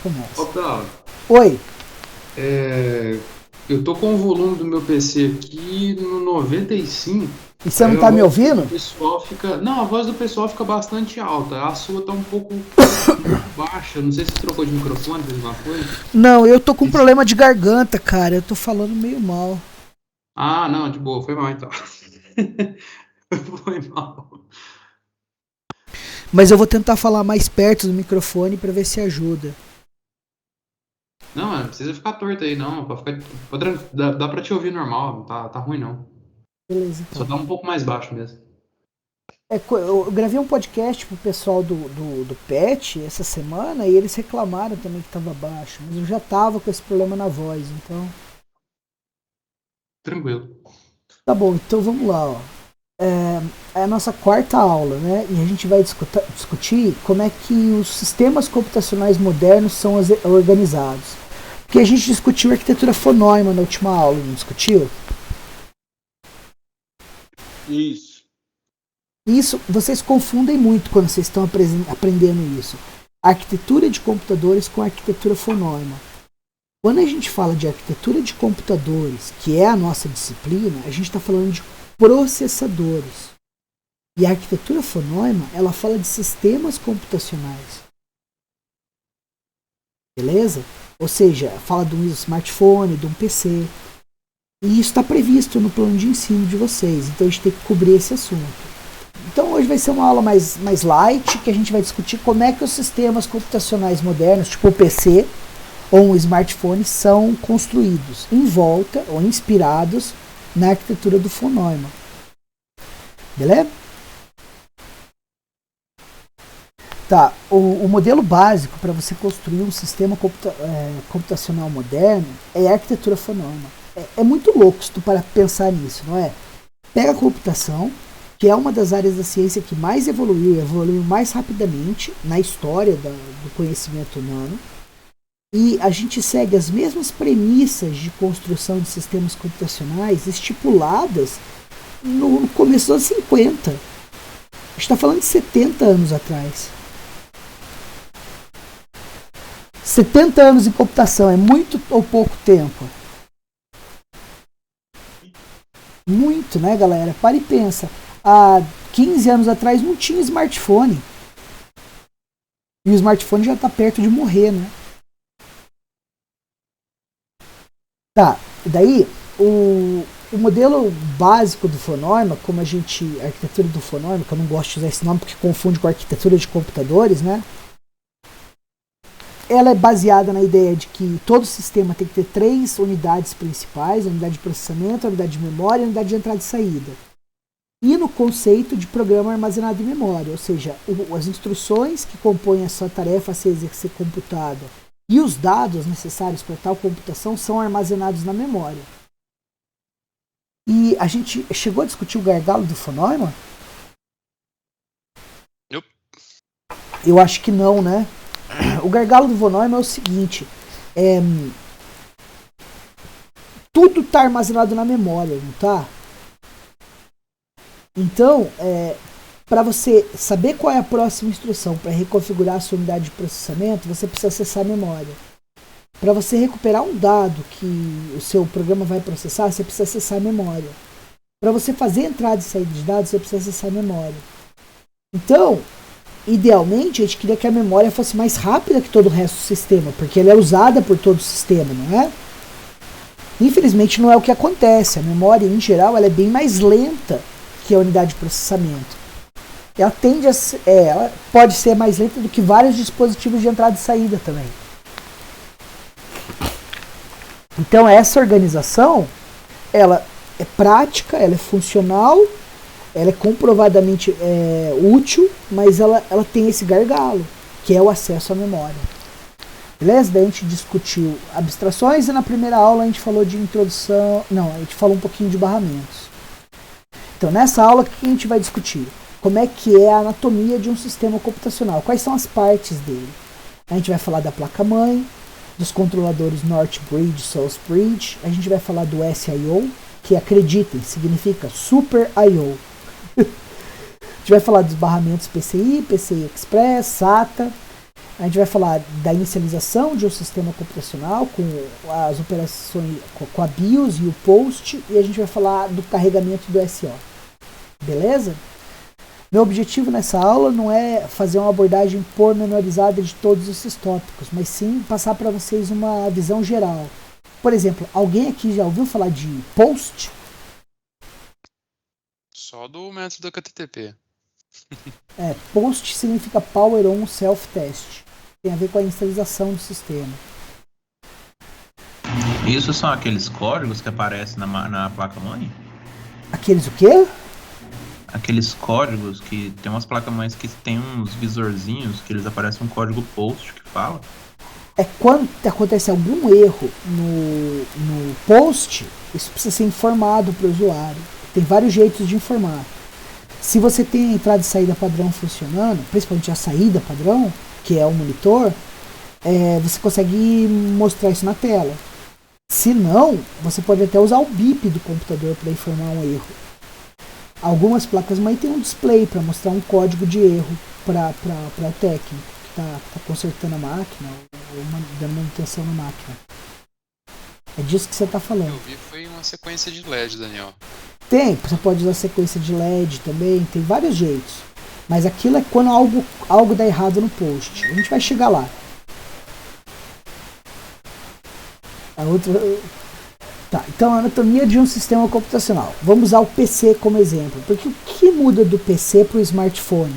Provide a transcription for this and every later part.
começa. Otávio, Oi. eu tô com o volume do meu PC aqui no 95. E você Aí não a tá me voz do ouvindo? pessoal fica. Não, a voz do pessoal fica bastante alta. A sua tá um pouco muito baixa. Não sei se você trocou de microfone, fez alguma coisa. Não, eu tô com problema de garganta, cara. Eu tô falando meio mal. Ah, não, de boa, foi mal então. Foi mal. Mas eu vou tentar falar mais perto do microfone pra ver se ajuda. Não precisa ficar torto aí, não. Dá pra te ouvir normal, não tá ruim não. Beleza, Só então. tá um pouco mais baixo mesmo. Eu gravei um podcast pro pessoal do PET essa semana e eles reclamaram também que tava baixo. Mas eu já tava com esse problema na voz, então. Tranquilo. Tá bom, então vamos lá, ó. É a nossa quarta aula, né? E a gente vai discutir como é que os sistemas computacionais modernos são organizados. Porque a gente discutiu arquitetura fonôima na última aula, não discutiu? Isso. Isso, vocês confundem muito quando vocês estão aprendendo isso. Arquitetura de computadores com arquitetura fonôima. Quando a gente fala de arquitetura de computadores, que é a nossa disciplina, a gente está falando de processadores. E a arquitetura fonôima, ela fala de sistemas computacionais. Beleza? Ou seja, fala de um smartphone, de um PC. E isso está previsto no plano de ensino de vocês. Então a gente tem que cobrir esse assunto. Então hoje vai ser uma aula mais light, que a gente vai discutir como é que os sistemas computacionais modernos, tipo o PC ou um smartphone, são construídos em volta ou inspirados na arquitetura do fonôima. Beleza? Tá, o modelo básico para você construir um sistema computacional moderno é a arquitetura fonôima. É muito louco se tu para pensar nisso, não é? Pega a computação, que é uma das áreas da ciência que mais evoluiu mais rapidamente na história do conhecimento humano, e a gente segue as mesmas premissas de construção de sistemas computacionais estipuladas no começo dos anos 50. A gente está falando de 70 anos atrás. 70 anos em computação é muito ou pouco tempo? Muito, né, galera? Para e pensa. Há 15 anos atrás não tinha smartphone. E o smartphone já está perto de morrer, né? Tá, daí o modelo básico do fonôima, como a arquitetura do fonôima, que eu não gosto de usar esse nome porque confunde com a arquitetura de computadores, né? Ela é baseada na ideia de que todo sistema tem que ter 3 unidades principais: a unidade de processamento, a unidade de memória e a unidade de entrada e saída. E no conceito de programa armazenado em memória, ou seja, as instruções que compõem a sua tarefa a ser computada e os dados necessários para tal computação são armazenados na memória. E a gente chegou a discutir o gargalo do fonôima? Nope. Eu acho que não, né? O gargalo do fonôima é o seguinte: tudo está armazenado na memória, não está? Então, para você saber qual é a próxima instrução para reconfigurar a sua unidade de processamento, você precisa acessar a memória. Para você recuperar um dado que o seu programa vai processar, você precisa acessar a memória. Para você fazer entrada e saída de dados, você precisa acessar a memória. Então, idealmente, a gente queria que a memória fosse mais rápida que todo o resto do sistema, porque ela é usada por todo o sistema, não é? Infelizmente, não é o que acontece. A memória, em geral, ela é bem mais lenta que a unidade de processamento. Ela ela pode ser mais lenta do que vários dispositivos de entrada e saída também. Então essa organização, ela é prática, ela é funcional, ela é comprovadamente útil, mas ela tem esse gargalo, que é o acesso à memória. Beleza? Daí a gente discutiu abstrações e na primeira aula a gente falou de introdução. Não, a gente falou um pouquinho de barramentos. Então nessa aula o que a gente vai discutir? Como é que é a anatomia de um sistema computacional? Quais são as partes dele? A gente vai falar da placa-mãe, dos controladores Northbridge e Southbridge. A gente vai falar do SIO, que, acreditem, significa Super I/O. A gente vai falar dos barramentos PCI, PCI Express, SATA. A gente vai falar da inicialização de um sistema computacional com as operações, com a BIOS e o POST, e a gente vai falar do carregamento do SO. Beleza? Meu objetivo nessa aula não é fazer uma abordagem pormenorizada de todos esses tópicos, mas sim passar para vocês uma visão geral. Por exemplo, alguém aqui já ouviu falar de POST? Só do método HTTP. POST significa Power On Self Test. Tem a ver com a inicialização do sistema. Isso são aqueles códigos que aparecem na placa-mãe? Aqueles o quê? Aqueles códigos que tem umas placas-mães que tem uns visorzinhos que eles aparecem um código POST que fala. Quando acontece algum erro no POST, isso precisa ser informado para o usuário. Tem vários jeitos de informar. Se você tem a entrada e saída padrão funcionando, principalmente a saída padrão, que é o monitor, você consegue mostrar isso na tela. Se não, você pode até usar o BIP do computador para informar um erro. Algumas placas-mãe têm um display para mostrar um código de erro para o técnico que está consertando a máquina ou dando manutenção na máquina. É disso que você está falando. Eu vi foi uma sequência de LED, Daniel. Tem, você pode usar sequência de LED também, tem vários jeitos. Mas aquilo é quando algo dá errado no post. A gente vai chegar lá. A outra... Tá, então a anatomia de um sistema computacional. Vamos usar o PC como exemplo. Porque o que muda do PC para o smartphone?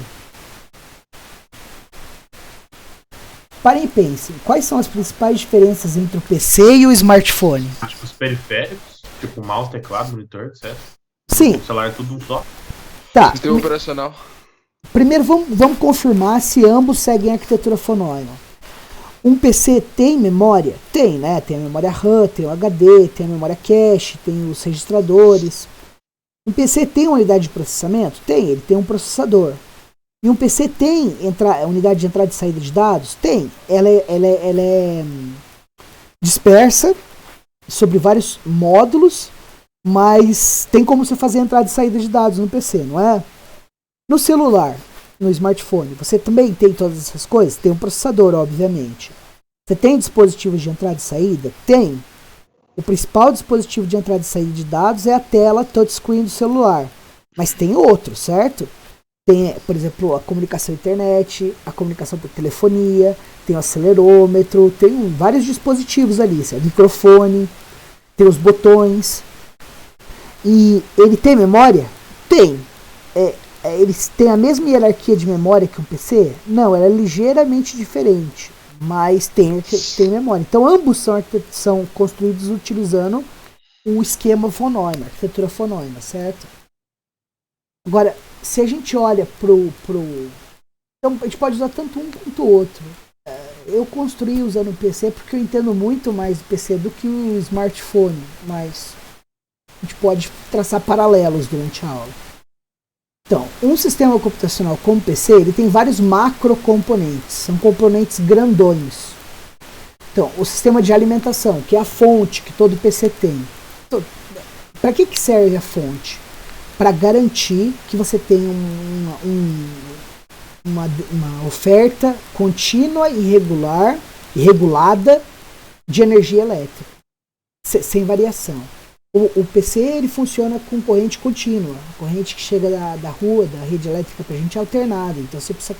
Parem e pensem. Quais são as principais diferenças entre o PC e o smartphone? Acho que os periféricos, tipo mouse, teclado, monitor, etc. Sim. O celular é tudo um só. Tá. Sistema operacional. Primeiro vamos confirmar se ambos seguem a arquitetura fonôima. Um PC tem memória? Tem, né? Tem a memória RAM, tem o HD, tem a memória cache, tem os registradores. Um PC tem uma unidade de processamento? Tem, ele tem um processador. E um PC tem unidade de entrada e saída de dados? Tem. Ela é dispersa sobre vários módulos, mas tem como você fazer entrada e saída de dados no PC, não é? No celular, no smartphone, você também tem todas essas coisas? Tem um processador, obviamente. Você tem dispositivos de entrada e saída? Tem. O principal dispositivo de entrada e saída de dados é a tela touchscreen do celular. Mas tem outro, certo? Tem, por exemplo, a comunicação internet, a comunicação por telefonia, tem o acelerômetro, tem vários dispositivos ali, o microfone, tem os botões. E ele tem memória? Tem. Eles têm a mesma hierarquia de memória que um PC? Não, ela é ligeiramente diferente, mas tem memória. Então ambos são construídos utilizando o esquema fonônimo, arquitetura fonônima, certo? Agora, se a gente olha então a gente pode usar tanto um quanto o outro. Eu construí usando o PC porque eu entendo muito mais o PC do que o smartphone, mas a gente pode traçar paralelos durante a aula. Então, um sistema computacional como o PC, ele tem vários macrocomponentes, são componentes grandões. Então, o sistema de alimentação, que é a fonte que todo PC tem. Então, para que serve a fonte? Para garantir que você tenha uma oferta contínua e regulada de energia elétrica, sem variação. O PC ele funciona com corrente contínua, corrente que chega da rua, da rede elétrica para a gente é alternada, então você precisa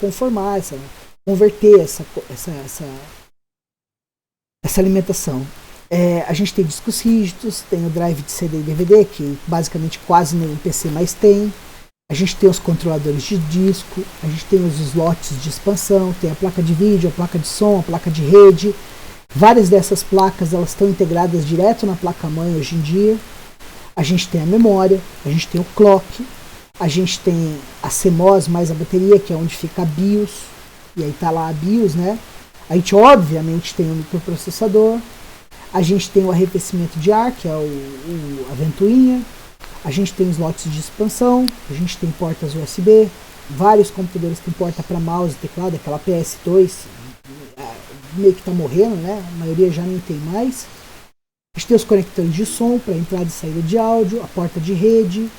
converter essa alimentação. A gente tem discos rígidos, tem o drive de CD e DVD, que basicamente quase nenhum PC mais tem. A gente tem os controladores de disco, a gente tem os slots de expansão, tem a placa de vídeo, a placa de som, a placa de rede. Várias dessas placas elas estão integradas direto na placa-mãe hoje em dia. A gente tem a memória, a gente tem o clock, a gente tem a CMOS mais a bateria, que é onde fica a BIOS, e aí está lá a BIOS, né? A gente obviamente tem o microprocessador, a gente tem o arrefecimento de ar, que é a ventoinha, a gente tem slots de expansão, a gente tem portas USB, vários computadores têm porta para mouse e teclado, aquela PS2, meio que está morrendo, né? A maioria já nem tem mais. A gente tem os conectores de som para entrada e saída de áudio, a porta de rede,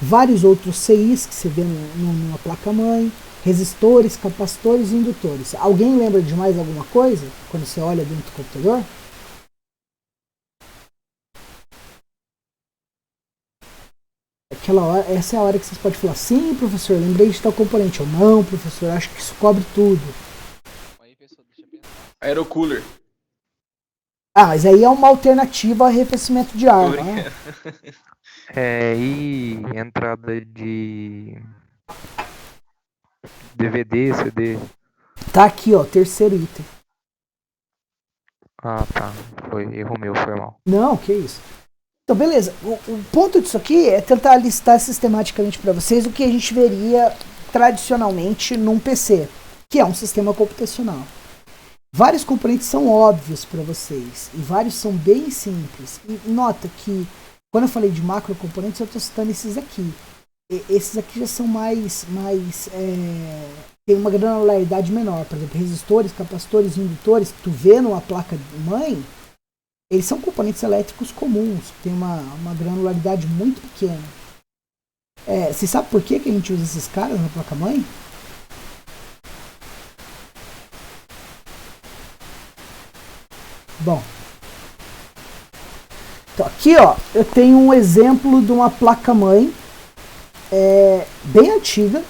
vários outros CIs que você vê numa placa-mãe. resistores, capacitores e indutores. Alguém lembra de mais alguma coisa quando você olha dentro do computador? Aquela hora, essa é a hora que vocês podem falar, sim, professor, lembrei de tal componente. Ou não, professor, acho que isso cobre tudo. Aí, pessoal, deixa eu pensar. Aerocooler. Ah, mas aí é uma alternativa a arrefecimento de ar. Tô Né? brincando. E entrada de DVD, CD. Tá aqui, ó, terceiro item. Ah, tá. Foi erro meu, foi mal. Não, que isso. Então, beleza. O ponto disso aqui é tentar listar sistematicamente para vocês o que a gente veria tradicionalmente num PC, que é um sistema computacional. Vários componentes são óbvios para vocês e vários são bem simples. E nota que quando eu falei de macrocomponentes, eu estou citando esses aqui. Esses aqui já são tem uma granularidade menor. Por exemplo, resistores, capacitores, indutores, que tu vê numa placa mãe, eles são componentes elétricos comuns, que tem uma granularidade muito pequena. Você sabe por que a gente usa esses caras na placa mãe? Bom, então aqui ó, eu tenho um exemplo de uma placa-mãe bem antiga.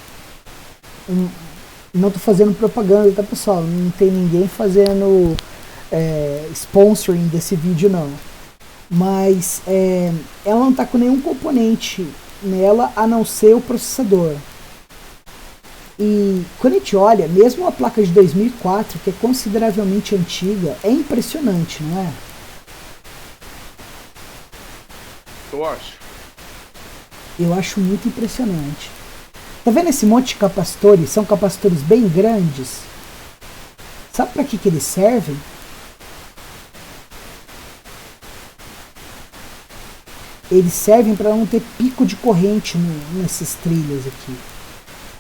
Não estou fazendo propaganda, tá pessoal? Não tem ninguém fazendo sponsoring desse vídeo não. Mas ela não está com nenhum componente nela a não ser o processador. E quando a gente olha, mesmo a placa de 2004, que é consideravelmente antiga, é impressionante, não é? Eu acho. Eu acho muito impressionante. Tá vendo esse monte de capacitores? São capacitores bem grandes. Sabe para que eles servem? Eles servem para não ter pico de corrente nessas trilhas aqui.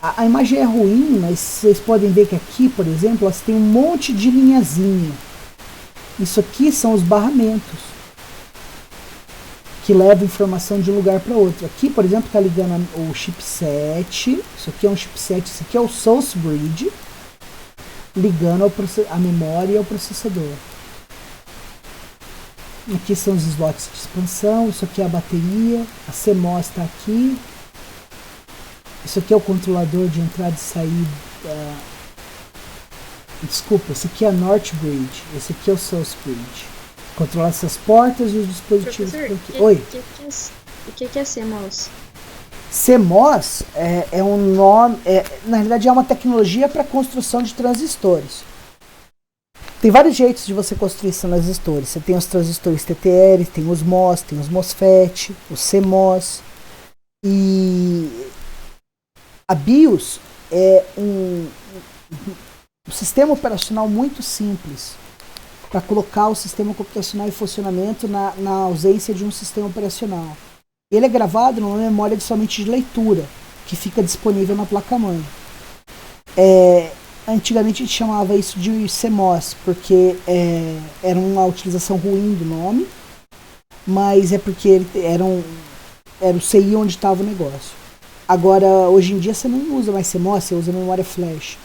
A imagem é ruim, mas vocês podem ver que aqui, por exemplo, elas têm um monte de linhazinha. Isso aqui são os barramentos que levam informação de um lugar para outro. Aqui, por exemplo, está ligando o chipset. Isso aqui é um chipset, isso aqui é o Source Bridge, ligando a memória e ao processador. Aqui são os slots de expansão. Isso aqui é a bateria. A CMOS está aqui. Isso aqui é o controlador de entrada e saída. Desculpa, esse aqui é a North Bridge. Esse aqui é o South Bridge. Controlar essas portas e os dispositivos por aqui. Oi? O que é CMOS? CMOS é um nome. Na realidade, é uma tecnologia para construção de transistores. Tem vários jeitos de você construir esses transistores. Você tem os transistores TTL, tem os MOS, tem os MOSFET, os CMOS. E a BIOS é um sistema operacional muito simples para colocar o sistema computacional em funcionamento na ausência de um sistema operacional. Ele é gravado numa memória somente de leitura, que fica disponível na placa-mãe. Antigamente a gente chamava isso de CMOS, porque era uma utilização ruim do nome, mas é porque era o CI onde estava o negócio. Agora, hoje em dia você não usa mais CMOS, você usa memória flash.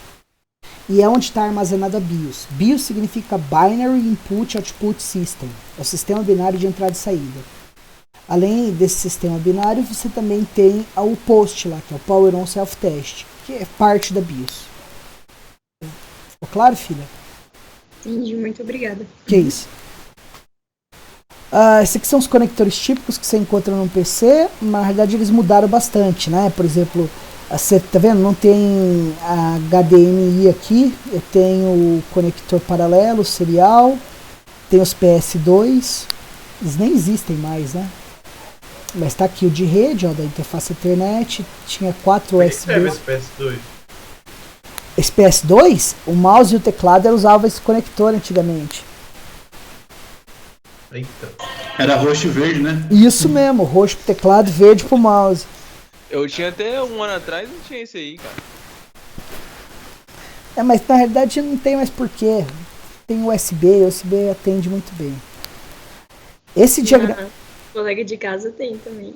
E é onde está armazenado a BIOS. BIOS significa Binary Input Output System. É o sistema binário de entrada e saída. Além desse sistema binário, você também tem o POST lá, que é o Power On Self Test, que é parte da BIOS. Ficou claro, filha? Entendi, muito obrigada. Que é isso? Esses aqui são os conectores típicos que você encontra no PC, mas na realidade eles mudaram bastante, né? Por exemplo, você tá vendo? Não tem a HDMI aqui, eu tenho o conector paralelo, serial, tem os PS2, eles nem existem mais, né? Mas tá aqui o de rede, ó, da interface Ethernet, tinha 4 USB. Esse PS2. Esse PS2, o mouse e o teclado usavam esse conector antigamente. Eita. Era roxo e verde, né? Isso mesmo, roxo pro teclado, verde pro mouse. Eu tinha até um ano atrás, não tinha esse aí, cara. Mas na realidade não tem mais porquê. Tem USB atende muito bem. Esse diagrama. Colega de casa tem também.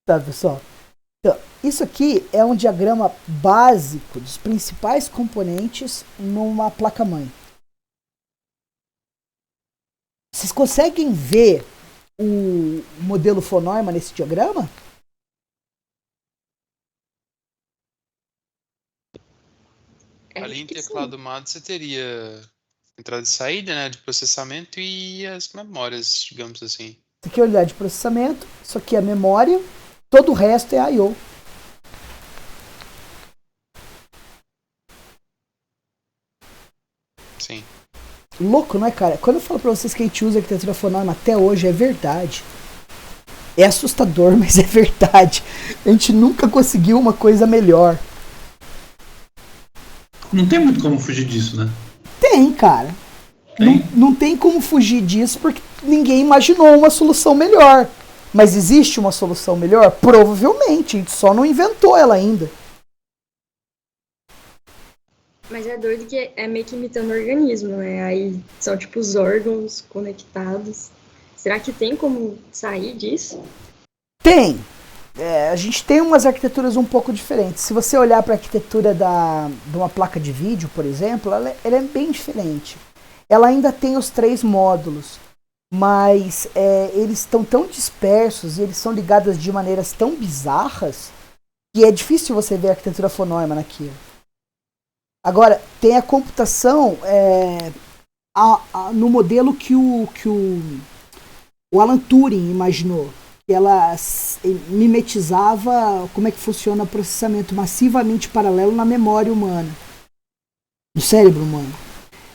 Tá, pessoal? Então, isso aqui é um diagrama básico dos principais componentes numa placa-mãe. Vocês conseguem ver o modelo von Neumann nesse diagrama? Ali em Acho que sim. teclado MAD você teria entrada e saída, né, de processamento e as memórias, digamos assim. Isso aqui é a unidade de processamento, isso aqui é a memória, todo o resto é I/O. Sim. Louco, não é, cara? Quando eu falo pra vocês que a gente usa a arquitetura von Neumann até hoje, é verdade. É assustador, mas é verdade. A gente nunca conseguiu uma coisa melhor. Não tem muito como fugir disso, né? Tem, cara. Tem? Não tem como fugir disso porque ninguém imaginou uma solução melhor. Mas existe uma solução melhor? Provavelmente, a gente só não inventou ela ainda. Mas é doido que é meio que imitando organismo, né? Aí são tipo os órgãos conectados. Será que tem como sair disso? Tem. A gente tem umas arquiteturas um pouco diferentes. Se você olhar para a arquitetura de uma placa de vídeo, por exemplo, ela é bem diferente. Ela ainda tem os 3 módulos, mas eles estão tão dispersos e eles são ligados de maneiras tão bizarras que é difícil você ver a arquitetura von Neumann aqui. Agora, tem a computação no modelo que o Alan Turing imaginou. Ela mimetizava como é que funciona o processamento massivamente paralelo na memória humana, no cérebro humano.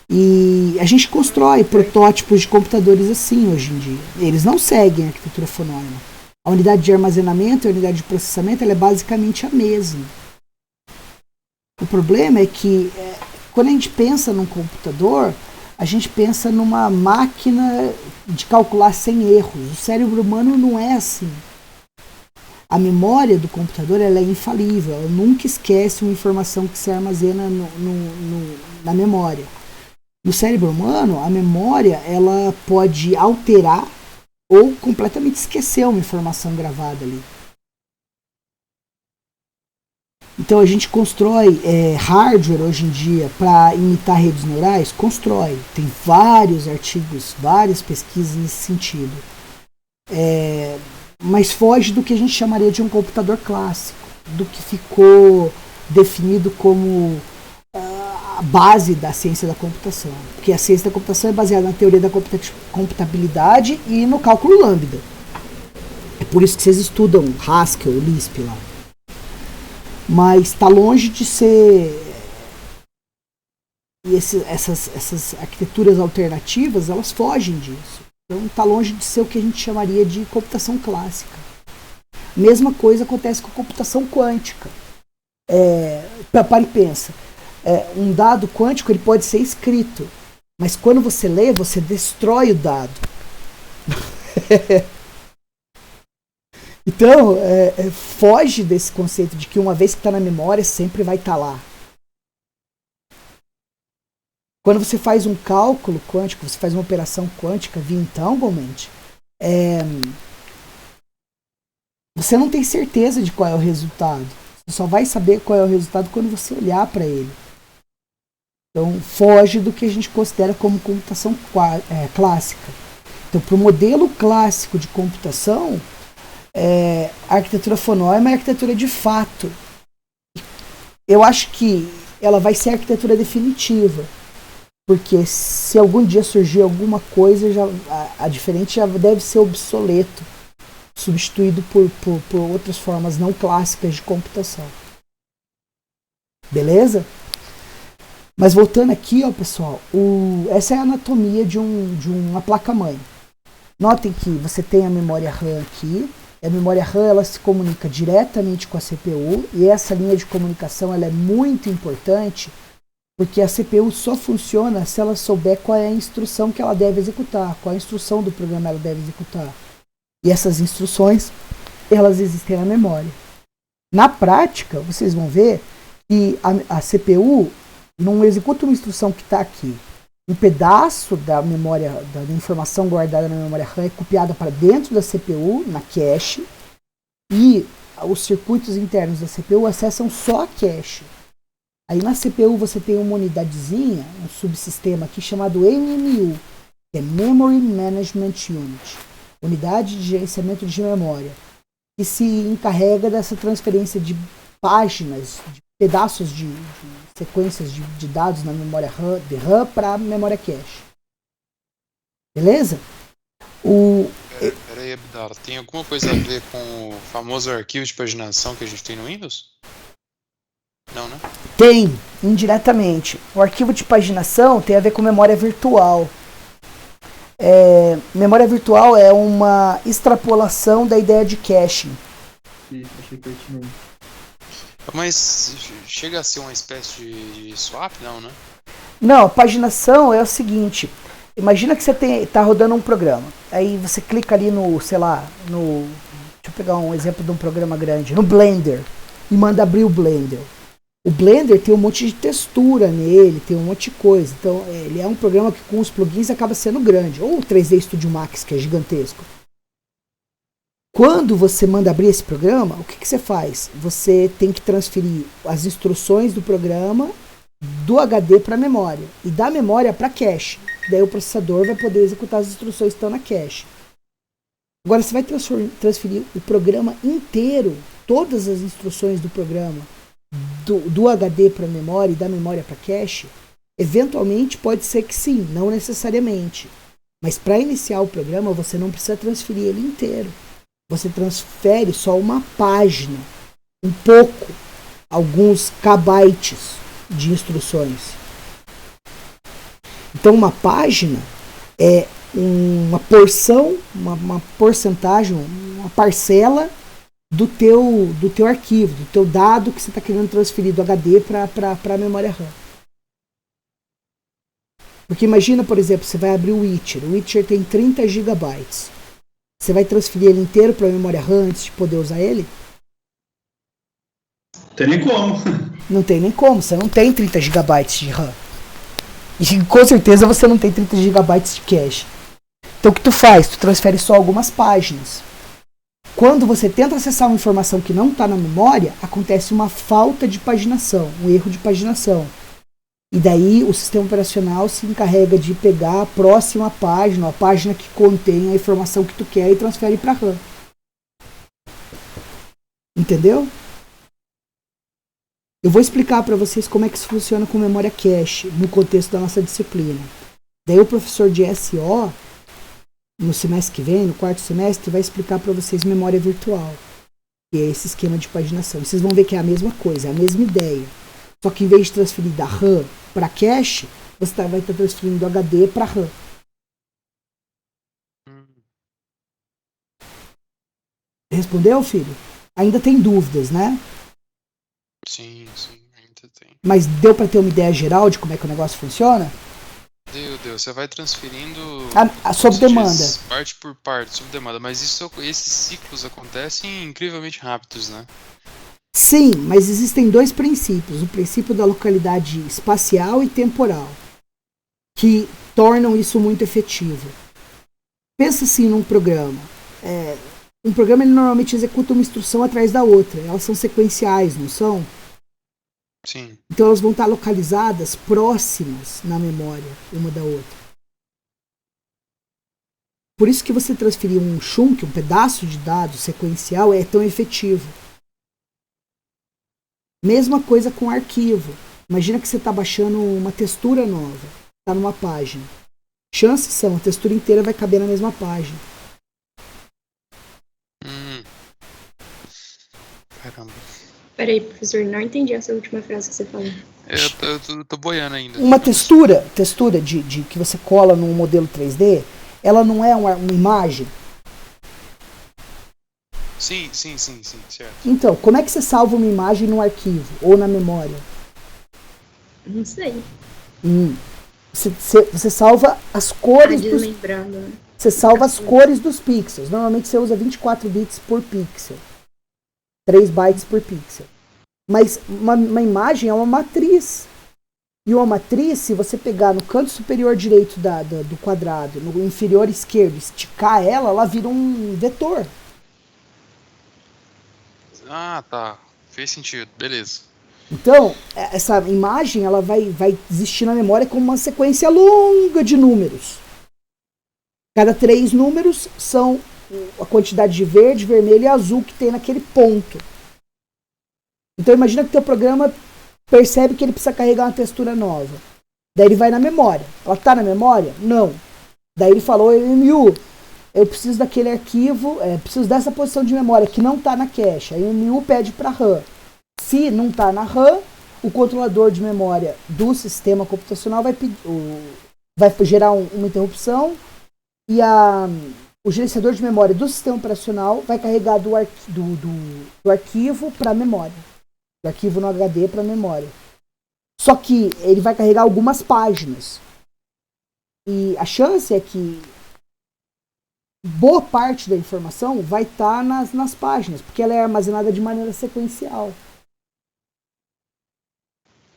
E a gente constrói protótipos de computadores assim hoje em dia. Eles não seguem a arquitetura von Neumann. A unidade de armazenamento e a unidade de processamento ela é basicamente a mesma. O problema é que quando a gente pensa num computador, a gente pensa numa máquina de calcular sem erros. O cérebro humano não é assim. A memória do computador ela é infalível. Ela nunca esquece uma informação que se armazena na memória. No cérebro humano, a memória ela pode alterar ou completamente esquecer uma informação gravada ali. Então a gente constrói hardware hoje em dia para imitar redes neurais? Constrói. Tem vários artigos, várias pesquisas nesse sentido. Mas foge do que a gente chamaria de um computador clássico, do que ficou definido como a base da ciência da computação. Porque a ciência da computação é baseada na teoria da computabilidade e no cálculo lambda. É por isso que vocês estudam Haskell, Lisp lá. Mas está longe de ser. E essas arquiteturas alternativas, elas fogem disso. Então está longe de ser o que a gente chamaria de computação clássica. Mesma coisa acontece com a computação quântica. Para e pensa. Um dado quântico ele pode ser escrito, mas quando você lê, você destrói o dado. Então, foge desse conceito de que uma vez que está na memória, sempre vai estar lá. Quando você faz um cálculo quântico, você faz uma operação quântica via entanglement, você não tem certeza de qual é o resultado. Você só vai saber qual é o resultado quando você olhar para ele. Então, foge do que a gente considera como computação clássica. Então, para o modelo clássico de computação, a arquitetura von Neumann é a arquitetura de fato. Eu acho que ela vai ser a arquitetura definitiva, porque se algum dia surgir alguma coisa a diferente já deve ser obsoleto, substituído por outras formas não clássicas de computação. Beleza? Mas voltando aqui, ó, pessoal, essa é a anatomia de uma placa-mãe. Notem que você tem a memória RAM aqui. A memória RAM ela se comunica diretamente com a CPU e essa linha de comunicação ela é muito importante porque a CPU só funciona se ela souber qual é a instrução que ela deve executar, qual a instrução do programa ela deve executar. E essas instruções elas existem na memória. Na prática, vocês vão ver que a CPU não executa uma instrução que está aqui. Um pedaço da memória, da informação guardada na memória RAM é copiada para dentro da CPU, na cache, E os circuitos internos da CPU acessam só a cache. Aí na CPU você tem uma unidadezinha, um subsistema aqui chamado MMU, que é Memory Management Unit, unidade de gerenciamento de memória, que se encarrega dessa transferência de páginas, de pedaços de sequências de dados na memória RAM para a memória cache. Beleza? Peraí, Abdala, tem alguma coisa a ver com o famoso arquivo de paginação que a gente tem no Windows? Não, né? Tem, indiretamente. O arquivo de paginação tem a ver com memória virtual. Memória virtual é uma extrapolação da ideia de caching. Achei pertinente. Mas chega a ser uma espécie de swap, não, né? Não, paginação é o seguinte. Imagina que você tá rodando um programa. Aí você clica ali no, sei lá, no... Deixa eu pegar um exemplo de um programa grande. No Blender. E manda abrir o Blender. O Blender tem um monte de textura nele, tem um monte de coisa. Então, ele é um programa que com os plugins acaba sendo grande. Ou o 3D Studio Max, que é gigantesco. Quando você manda abrir esse programa, o que você faz? Você tem que transferir as instruções do programa do HD para a memória. E da memória para cache. Daí o processador vai poder executar as instruções que estão na cache. Agora você vai transferir o programa inteiro, todas as instruções do programa, do HD para a memória e da memória para cache. Eventualmente pode ser que sim, não necessariamente. Mas para iniciar o programa você não precisa transferir ele inteiro. Você transfere só uma página, um pouco, alguns kbytes de instruções. Então uma página é uma porção, uma porcentagem, uma parcela do teu arquivo, do teu dado que você está querendo transferir do HD para a memória RAM. Porque imagina, por exemplo, você vai abrir o Witcher. O Witcher tem 30 GB. Você vai transferir ele inteiro para a memória RAM antes de poder usar ele? Tem nem como. Não tem nem como, você não tem 30 GB de RAM. E com certeza você não tem 30 GB de cache. Então o que tu faz? Tu transfere só algumas páginas. Quando você tenta acessar uma informação que não está na memória, acontece uma falta de paginação, um erro de paginação. E daí o sistema operacional se encarrega de pegar a próxima página, a página que contém a informação que tu quer e transfere para a RAM. Entendeu? Eu vou explicar para vocês como é que isso funciona com memória cache no contexto da nossa disciplina. Daí o professor de SO, no semestre que vem, no quarto semestre, vai explicar para vocês memória virtual, que é esse esquema de paginação. E vocês vão ver que é a mesma coisa, é a mesma ideia. Só que em vez de transferir da RAM para cache, você vai estar transferindo do HD para RAM. Respondeu, filho? Ainda tem dúvidas, né? Sim, ainda tem. Mas deu para ter uma ideia geral de como é que o negócio funciona? Deu. Você vai transferindo sob demanda. Parte por parte, sob demanda. Mas esses ciclos acontecem incrivelmente rápidos, né? Sim, mas existem dois princípios. O princípio da localidade espacial e temporal, que tornam isso muito efetivo. Pensa assim num programa. Um programa ele normalmente executa uma instrução atrás da outra. Elas são sequenciais, não são? Sim. Então elas vão estar localizadas próximas na memória, uma da outra. Por isso que você transferir um chunk, um pedaço de dado sequencial, é tão efetivo. Mesma coisa com arquivo. Imagina que você está baixando uma textura nova. Está numa página. Chances são, a textura inteira vai caber na mesma página. Caramba. Peraí, professor, não entendi essa última frase que você falou. Eu tô boiando ainda. Uma textura de que você cola num modelo 3D, ela não é uma imagem? Sim, certo. Então, como é que você salva uma imagem no arquivo ou na memória? Não sei. Você salva as cores dos... Desmembrando, né? Você salva as cores dos pixels. Normalmente você usa 24 bits por pixel. 3 bytes por pixel. Mas uma imagem é uma matriz. E uma matriz, se você pegar no canto superior direito do quadrado, no inferior esquerdo, esticar ela vira um vetor. Ah, tá. Fez sentido. Beleza. Então, essa imagem ela vai existir na memória como uma sequência longa de números. Cada 3 números são a quantidade de verde, vermelho e azul que tem naquele ponto. Então imagina que o teu programa percebe que ele precisa carregar uma textura nova. Daí ele vai na memória. Ela está na memória? Não. Daí ele falou, MMU, eu preciso daquele arquivo, preciso dessa posição de memória que não está na cache. A MMU pede para RAM. Se não está na RAM, o controlador de memória do sistema computacional vai gerar uma interrupção e o gerenciador de memória do sistema operacional vai carregar do arquivo para a memória. Do arquivo no HD para a memória. Só que ele vai carregar algumas páginas. E a chance é que boa parte da informação vai estar nas páginas, porque ela é armazenada de maneira sequencial.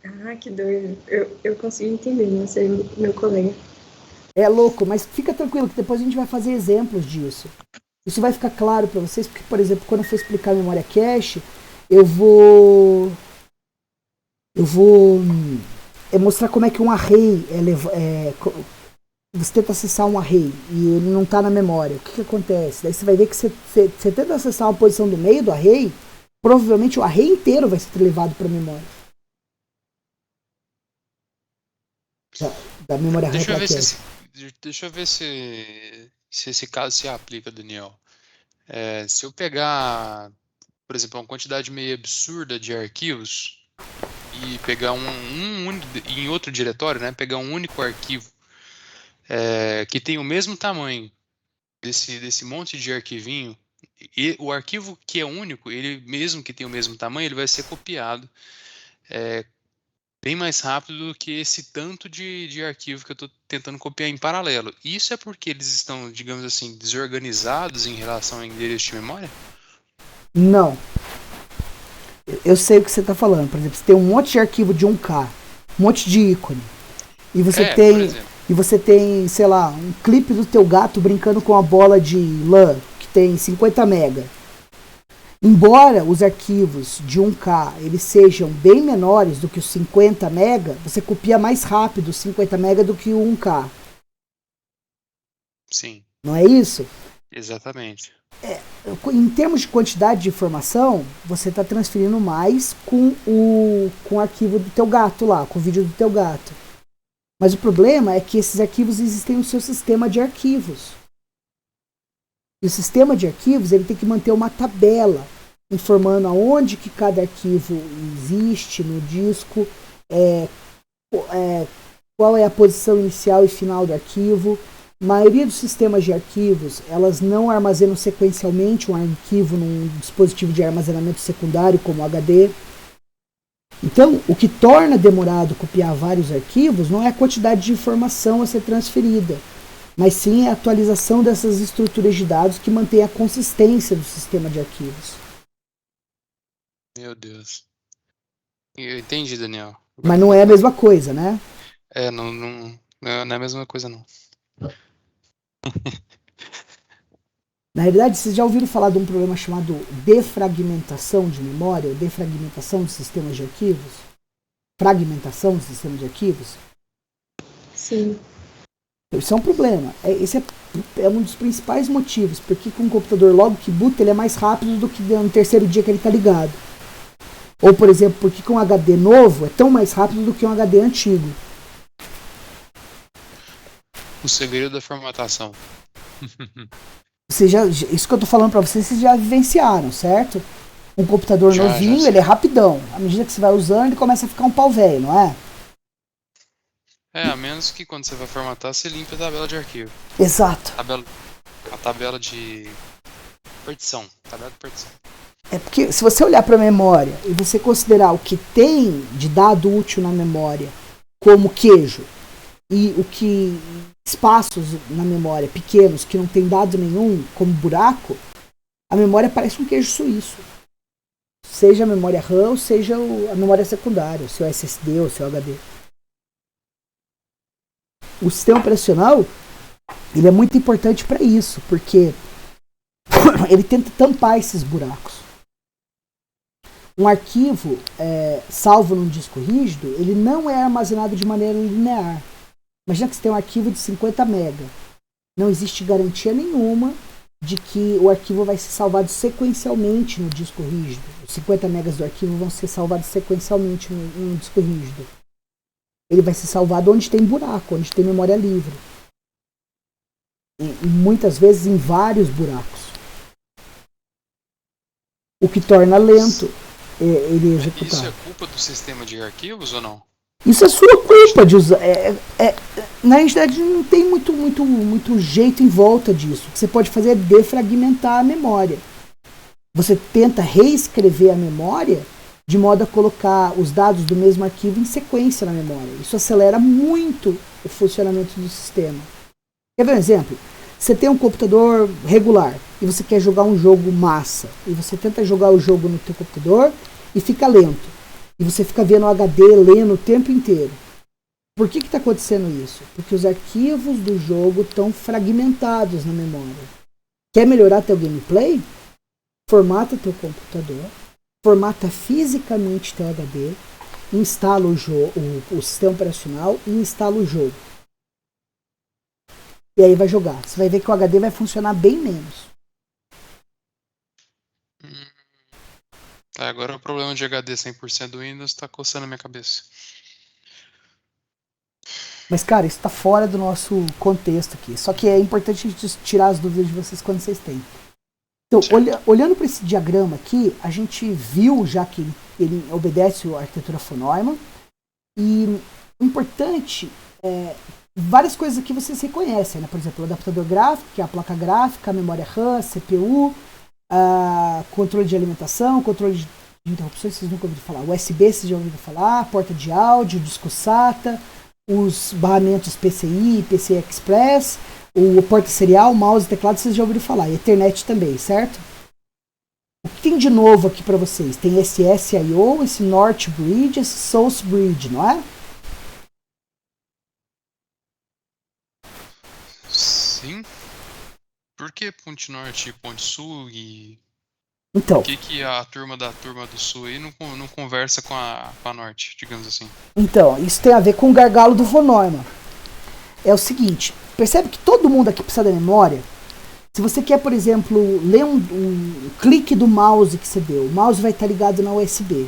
Ah, que doido. Eu consigo entender, não sei, meu colega. É louco, mas fica tranquilo que depois a gente vai fazer exemplos disso. Isso vai ficar claro para vocês, porque, por exemplo, quando eu for explicar a memória cache, eu vou mostrar como é que um array você tenta acessar um array e ele não está na memória. O que acontece? Daí você vai ver que você tenta acessar uma posição do meio do array, provavelmente o array inteiro vai ser levado para a memória. Da memória RAM. Deixa eu ver se esse caso se aplica, Daniel. Se eu pegar, por exemplo, uma quantidade meio absurda de arquivos e pegar um único, em outro diretório, né? Pegar um único arquivo que tem o mesmo tamanho desse monte de arquivinho, e o arquivo que é único, ele mesmo que tem o mesmo tamanho, ele vai ser copiado bem mais rápido do que esse tanto de arquivo que eu estou tentando copiar em paralelo. Isso é porque eles estão, digamos assim, desorganizados em relação ao endereço de memória? Não. Eu sei o que você está falando. Por exemplo, você tem um monte de arquivo de 1K, um monte de ícone. E você tem, sei lá, um clipe do teu gato brincando com a bola de lã, que tem 50 mega. Embora os arquivos de 1K eles sejam bem menores do que os 50 mega, você copia mais rápido os 50 mega do que o 1K. Sim. Não é isso? Exatamente. Em termos de quantidade de informação, você está transferindo mais com o arquivo do teu gato lá, com o vídeo do teu gato. Mas o problema é que esses arquivos existem no seu sistema de arquivos. E o sistema de arquivos ele tem que manter uma tabela informando aonde que cada arquivo existe no disco, qual é a posição inicial e final do arquivo. A maioria dos sistemas de arquivos, elas não armazenam sequencialmente um arquivo num dispositivo de armazenamento secundário como o HD. Então, o que torna demorado copiar vários arquivos não é a quantidade de informação a ser transferida, mas sim a atualização dessas estruturas de dados que mantém a consistência do sistema de arquivos. Meu Deus. Eu entendi, Daniel. Mas não é a mesma coisa, né? Não é a mesma coisa, não. Na realidade, vocês já ouviram falar de um problema chamado defragmentação de memória, ou defragmentação de sistemas de arquivos? Fragmentação de sistemas de arquivos? Sim. Isso é um problema. Esse é um dos principais motivos porque com um computador logo que boota ele é mais rápido do que no terceiro dia que ele está ligado. Ou, por exemplo, porque com um HD novo é tão mais rápido do que um HD antigo. O segredo da formatação. Isso que eu tô falando pra vocês já vivenciaram, certo? Um computador novinho, ele é rapidão. À medida que você vai usando, ele começa a ficar um pau velho, não é? A menos que quando você vai formatar, você limpa a tabela de arquivo. Exato. A tabela de partição. Tabela de partição. É porque se você olhar para a memória e você considerar o que tem de dado útil na memória como queijo e o que espaços na memória pequenos que não tem dado nenhum como buraco, a memória parece um queijo suíço. Seja a memória RAM ou seja a memória secundária, o seu SSD ou o seu HD. O sistema operacional ele é muito importante para isso, porque ele tenta tampar esses buracos. um arquivo salvo num disco rígido, ele não é armazenado de maneira linear. Imagina que você tem um arquivo de 50 MB. Não existe garantia nenhuma de que o arquivo vai ser salvado sequencialmente no disco rígido. Os 50 MB do arquivo vão ser salvados sequencialmente no disco rígido. Ele vai ser salvado onde tem buraco, onde tem memória livre. E muitas vezes em vários buracos. O que torna lento ele executar. Isso é culpa do sistema de arquivos ou não? Isso é sua culpa de usar. Na realidade, não tem muito jeito em volta disso. O que você pode fazer é defragmentar a memória. Você tenta reescrever a memória de modo a colocar os dados do mesmo arquivo em sequência na memória. Isso acelera muito o funcionamento do sistema. Quer ver um exemplo? Você tem um computador regular e você quer jogar um jogo massa. E você tenta jogar o jogo no teu computador e fica lento. E você fica vendo o HD lendo o tempo inteiro. Por que está acontecendo isso? Porque os arquivos do jogo estão fragmentados na memória. Quer melhorar teu gameplay? Formata teu computador, formata fisicamente teu HD, instala o sistema operacional e instala o jogo. E aí vai jogar. Você vai ver que o HD vai funcionar bem menos. Agora o problema de HD 100% do Windows está coçando a minha cabeça. Mas, cara, isso está fora do nosso contexto aqui. Só que é importante a gente tirar as dúvidas de vocês quando vocês têm. Então, olhando para esse diagrama aqui, a gente viu já que ele obedece a arquitetura von Neumann. E o importante várias coisas aqui vocês reconhecem, né? Por exemplo, o adaptador gráfico, que é a placa gráfica, a memória RAM, CPU, controle de alimentação, controle de interrupções, vocês nunca ouviram falar. USB, vocês já ouviram falar, porta de áudio, disco SATA, os barramentos PCI, PCI Express, o porta serial, mouse, teclado, vocês já ouviram falar. E Ethernet também, certo? O que tem de novo aqui para vocês? Tem esse SIO, esse North Bridge, esse South Bridge, não é? Sim. Por que Ponte Norte e Ponte Sul e... Então, Por que a turma do Sul aí não conversa com a Norte, digamos assim? Então, isso tem a ver com o gargalo do von Neumann. É o seguinte, percebe que todo mundo aqui precisa da memória? Se você quer, por exemplo, ler um clique do mouse que você deu, o mouse vai estar ligado na USB.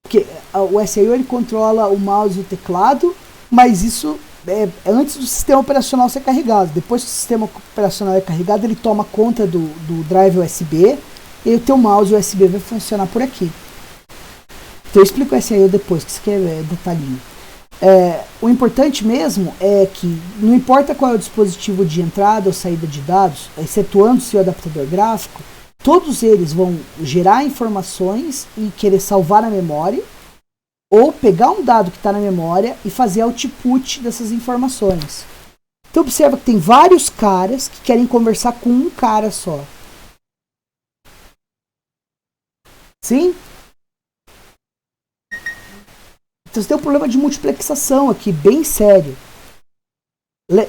Porque o SIO ele controla o mouse e o teclado, mas isso é antes do sistema operacional ser carregado. Depois que o sistema operacional é carregado, ele toma conta do drive USB e o teu mouse USB vai funcionar por aqui. Então eu explico o SIO depois, que isso aqui é detalhinho. O importante mesmo é que não importa qual é o dispositivo de entrada ou saída de dados, excetuando-se o adaptador gráfico, todos eles vão gerar informações e querer salvar na memória, ou pegar um dado que está na memória e fazer output dessas informações. Então observa que tem vários caras que querem conversar com um cara só. Sim? Então você tem um problema de multiplexação aqui, bem sério.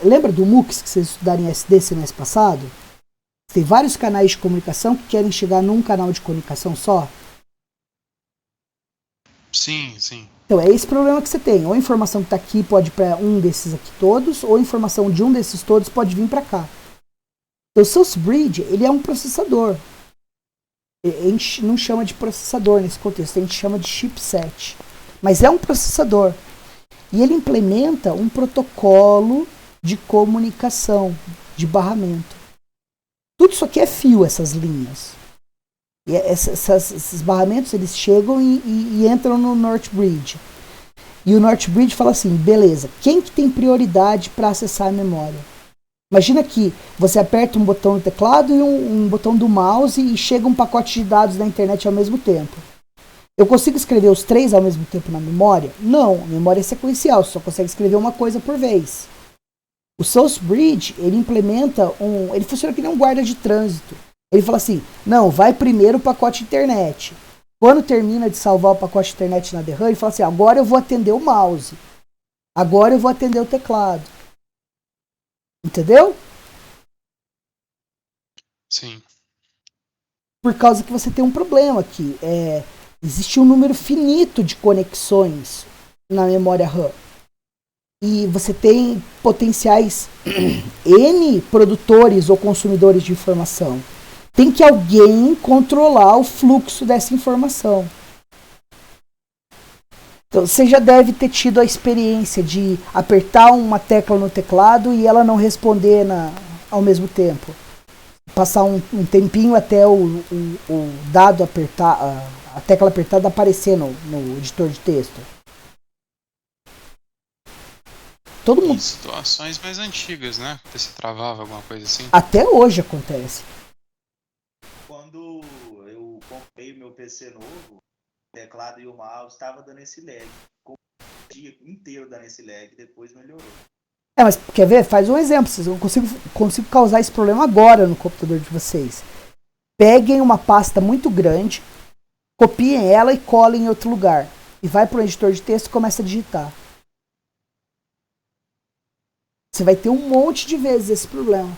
Lembra do MUX que vocês estudaram em SD semestre passado? Tem vários canais de comunicação que querem chegar num canal de comunicação só? Sim, sim. Então é esse problema que você tem. Ou a informação que está aqui pode ir para um desses aqui todos, ou a informação de um desses todos pode vir para cá. Então o South Bridge, ele é um processador. A gente não chama de processador nesse contexto, a gente chama de chipset. Mas é um processador. E ele implementa um protocolo de comunicação, de barramento. Tudo isso aqui é fio, essas linhas. E esses barramentos, eles chegam e entram no North Bridge. E o North Bridge fala assim, beleza, quem que tem prioridade para acessar a memória? Imagina que você aperta um botão no teclado e um botão do mouse e chega um pacote de dados da internet ao mesmo tempo. Eu consigo escrever os três ao mesmo tempo na memória? Não, a memória é sequencial, você só consegue escrever uma coisa por vez. O South Bridge, ele implementa ele funciona que nem um guarda de trânsito. Ele fala assim, não, vai primeiro o pacote internet. Quando termina de salvar o pacote internet na DRAM, ele fala assim, agora eu vou atender o mouse. Agora eu vou atender o teclado. Entendeu? Sim. Por causa que você tem um problema aqui. Existe um número finito de conexões na memória RAM. E você tem potenciais N produtores ou consumidores de informação. Tem que alguém controlar o fluxo dessa informação. Então, você já deve ter tido a experiência de apertar uma tecla no teclado e ela não responder ao mesmo tempo. Passar um tempinho até o dado apertar, a tecla apertada aparecer no editor de texto. Todo mundo. Em situações mais antigas, né? Que você travava alguma coisa assim. Até hoje acontece. Quando eu comprei o meu PC novo, o teclado e o mouse estava dando esse lag. Ficou o dia inteiro dando esse lag, depois melhorou. Mas quer ver? Faz um exemplo. Eu consigo causar esse problema agora no computador de vocês. Peguem uma pasta muito grande, copiem ela e colhem em outro lugar. E vai para o editor de texto e começa a digitar. Você vai ter um monte de vezes esse problema.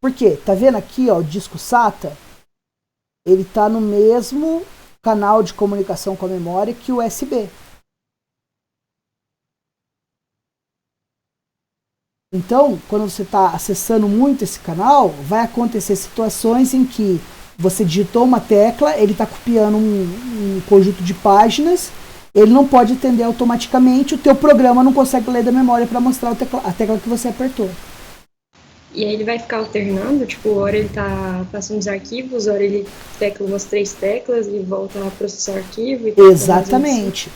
Por quê? Tá vendo aqui, ó, o disco SATA? Ele tá no mesmo canal de comunicação com a memória que o USB. Então, quando você está acessando muito esse canal, vai acontecer situações em que você digitou uma tecla, ele está copiando um conjunto de páginas, ele não pode atender automaticamente, o teu programa não consegue ler da memória para mostrar a tecla que você apertou. E aí ele vai ficar alternando, tipo, hora ele tá passando os arquivos, hora ele tecla umas 3 teclas e volta a processar o arquivo. E exatamente.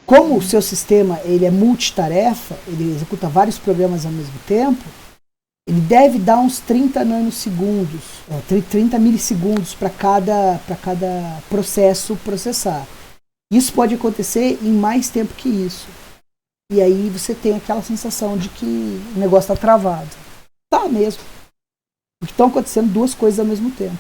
Como o seu sistema ele é multitarefa, ele executa vários programas ao mesmo tempo, ele deve dar uns 30 nanosegundos, 30 milissegundos para cada processo processar. Isso pode acontecer em mais tempo que isso. E aí você tem aquela sensação de que o negócio está travado. Tá mesmo. Porque estão acontecendo duas coisas ao mesmo tempo.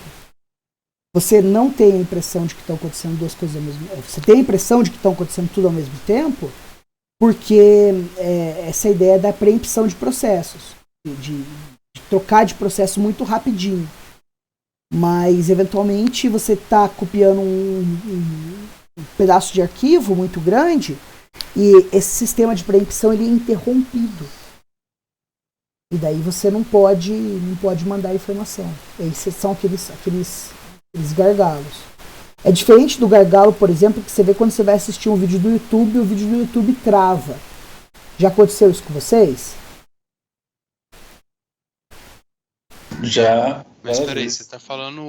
Você não tem a impressão de que estão acontecendo duas coisas ao mesmo tempo. Você tem a impressão de que estão acontecendo tudo ao mesmo tempo, porque essa ideia da preempção de processos, de trocar de processo muito rapidinho. Mas, eventualmente, você está copiando um pedaço de arquivo muito grande e esse sistema de preempção ele é interrompido. E daí você não pode mandar informação. Esses são aqueles gargalos. É diferente do gargalo, por exemplo, que você vê quando você vai assistir um vídeo do YouTube, o vídeo do YouTube trava. Já aconteceu isso com vocês? Já. Mas peraí, você tá falando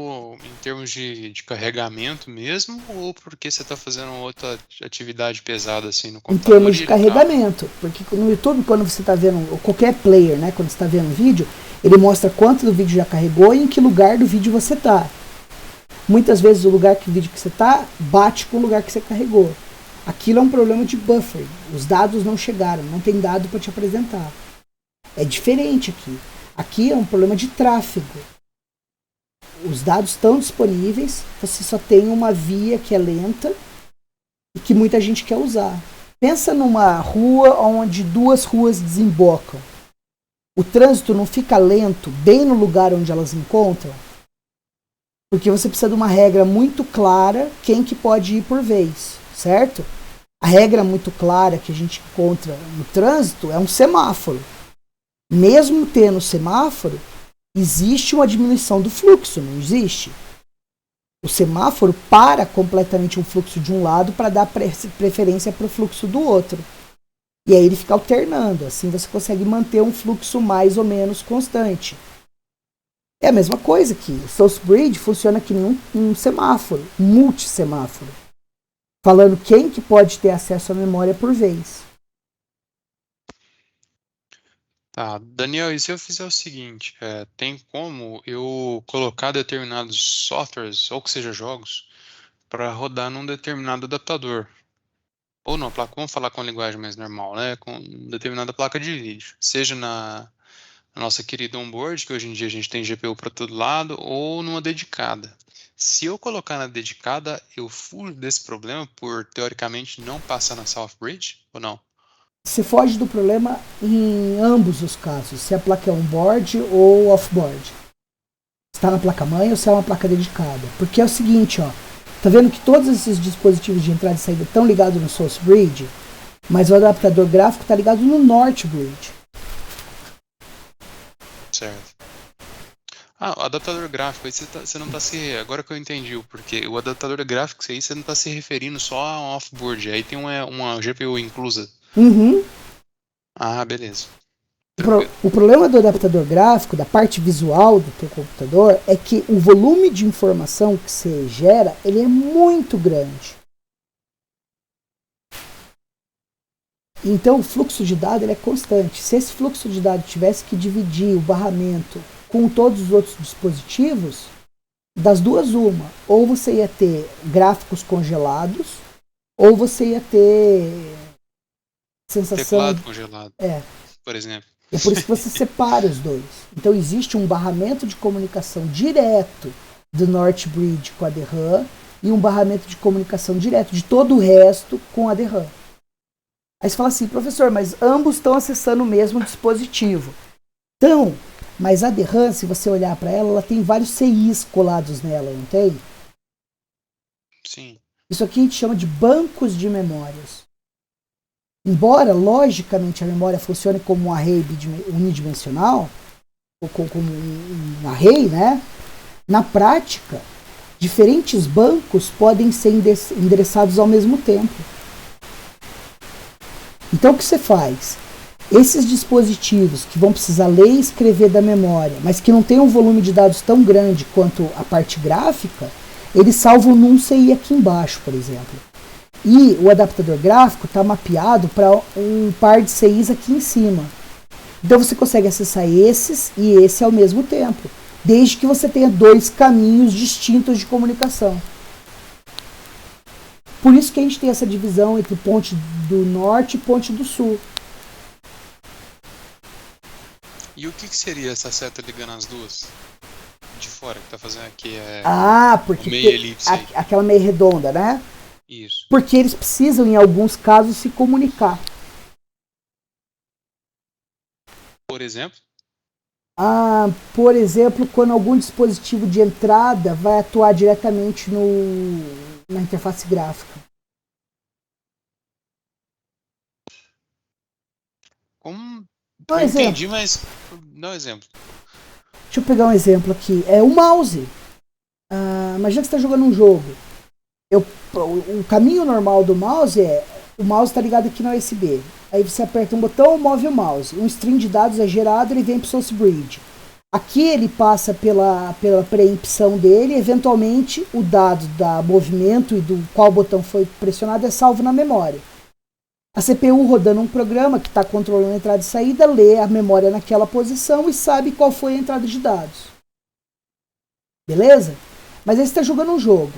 em termos de carregamento mesmo, ou porque você tá fazendo outra atividade pesada assim no Em computador? termos de carregamento. Porque no YouTube, quando você está vendo, ou qualquer player, né, quando você está vendo um vídeo, ele mostra quanto do vídeo já carregou e em que lugar do vídeo você está. Muitas vezes o lugar que o vídeo que você está bate com o lugar que você carregou. Aquilo é um problema de buffer. Os dados não chegaram, não tem dado para te apresentar. É diferente aqui. Aqui é um problema de tráfego. Os dados estão disponíveis, você só tem uma via que é lenta e que muita gente quer usar. Pensa numa rua onde duas ruas desembocam. O trânsito não fica lento bem no lugar onde elas encontram? Porque você precisa de uma regra muito clara quem que pode ir por vez, certo? A regra muito clara que a gente encontra no trânsito é um semáforo. Mesmo tendo semáforo, existe uma diminuição do fluxo, não existe? O semáforo para completamente um fluxo de um lado para dar preferência para o fluxo do outro. E aí ele fica alternando, assim você consegue manter um fluxo mais ou menos constante. É a mesma coisa aqui. O Source Bridge funciona que nem um semáforo, um multissemáforo, falando quem que pode ter acesso à memória por vez. Tá, Daniel, e se eu fizer o seguinte, tem como eu colocar determinados softwares, ou que seja jogos, para rodar num determinado adaptador? Ou não, vamos falar com a linguagem mais normal, né? Com determinada placa de vídeo. Seja na nossa querida onboard, que hoje em dia a gente tem GPU para todo lado, ou numa dedicada. Se eu colocar na dedicada, eu fujo desse problema por, teoricamente, não passar na South Bridge, ou não? Você foge do problema em ambos os casos, se a placa é on-board ou off-board. Se está na placa-mãe ou se é uma placa dedicada. Porque é o seguinte, ó, Tá vendo que todos esses dispositivos de entrada e saída estão ligados no Source Bridge, mas o adaptador gráfico está ligado no North Bridge. Certo. O adaptador gráfico, aí você não tá se... Agora que eu entendi o porquê. O adaptador gráfico, aí você não tá se referindo só a um off-board. Aí tem uma GPU inclusa. Uhum. Beleza. O problema do adaptador gráfico, da parte visual do teu computador, é que o volume de informação que você gera, ele é muito grande. Então o fluxo de dados ele é constante. Se esse fluxo de dados tivesse que dividir o barramento com todos os outros dispositivos, das duas uma. Ou você ia ter gráficos congelados, ou você ia ter sensação... Teclado congelado, por exemplo. É por isso que você separa os dois. Então existe um barramento de comunicação direto do North Bridge com a DRAM e um barramento de comunicação direto de todo o resto com a DRAM. Aí você fala assim, professor, mas ambos estão acessando o mesmo dispositivo. Então, mas a DRAM, se você olhar para ela, ela tem vários CIs colados nela, não tem? Sim. Isso aqui a gente chama de bancos de memórias. Embora, logicamente, a memória funcione como um array unidimensional, ou como um array, né? Na prática, diferentes bancos podem ser endereçados ao mesmo tempo. Então, o que você faz? Esses dispositivos que vão precisar ler e escrever da memória, mas que não tem um volume de dados tão grande quanto a parte gráfica, eles salvam num CI aqui embaixo, por exemplo. E o adaptador gráfico está mapeado para um par de CIs aqui em cima. Então você consegue acessar esses e esse ao mesmo tempo, desde que você tenha dois caminhos distintos de comunicação. Por isso que a gente tem essa divisão entre ponte do norte e ponte do sul. E o que seria essa seta ligando as duas? De fora, que tá fazendo aqui porque meia elipse aí. Aquela meia redonda, né? Isso. Porque eles precisam, em alguns casos, se comunicar. Por exemplo? Por exemplo, quando algum dispositivo de entrada vai atuar diretamente na interface gráfica. Como? Dá um Eu exemplo. entendi, mas dá um exemplo. Deixa eu pegar um exemplo aqui. É o mouse. Imagina que você está jogando um jogo. O caminho normal do mouse o mouse está ligado aqui na USB. Aí você aperta um botão, move o mouse. Um string de dados é gerado, ele vem para o Source Bridge. Aqui ele passa pela preempção dele, eventualmente o dado da movimento e do qual botão foi pressionado é salvo na memória. A CPU rodando um programa que está controlando a entrada e saída, lê a memória naquela posição e sabe qual foi a entrada de dados. Beleza? Mas aí você está jogando um jogo.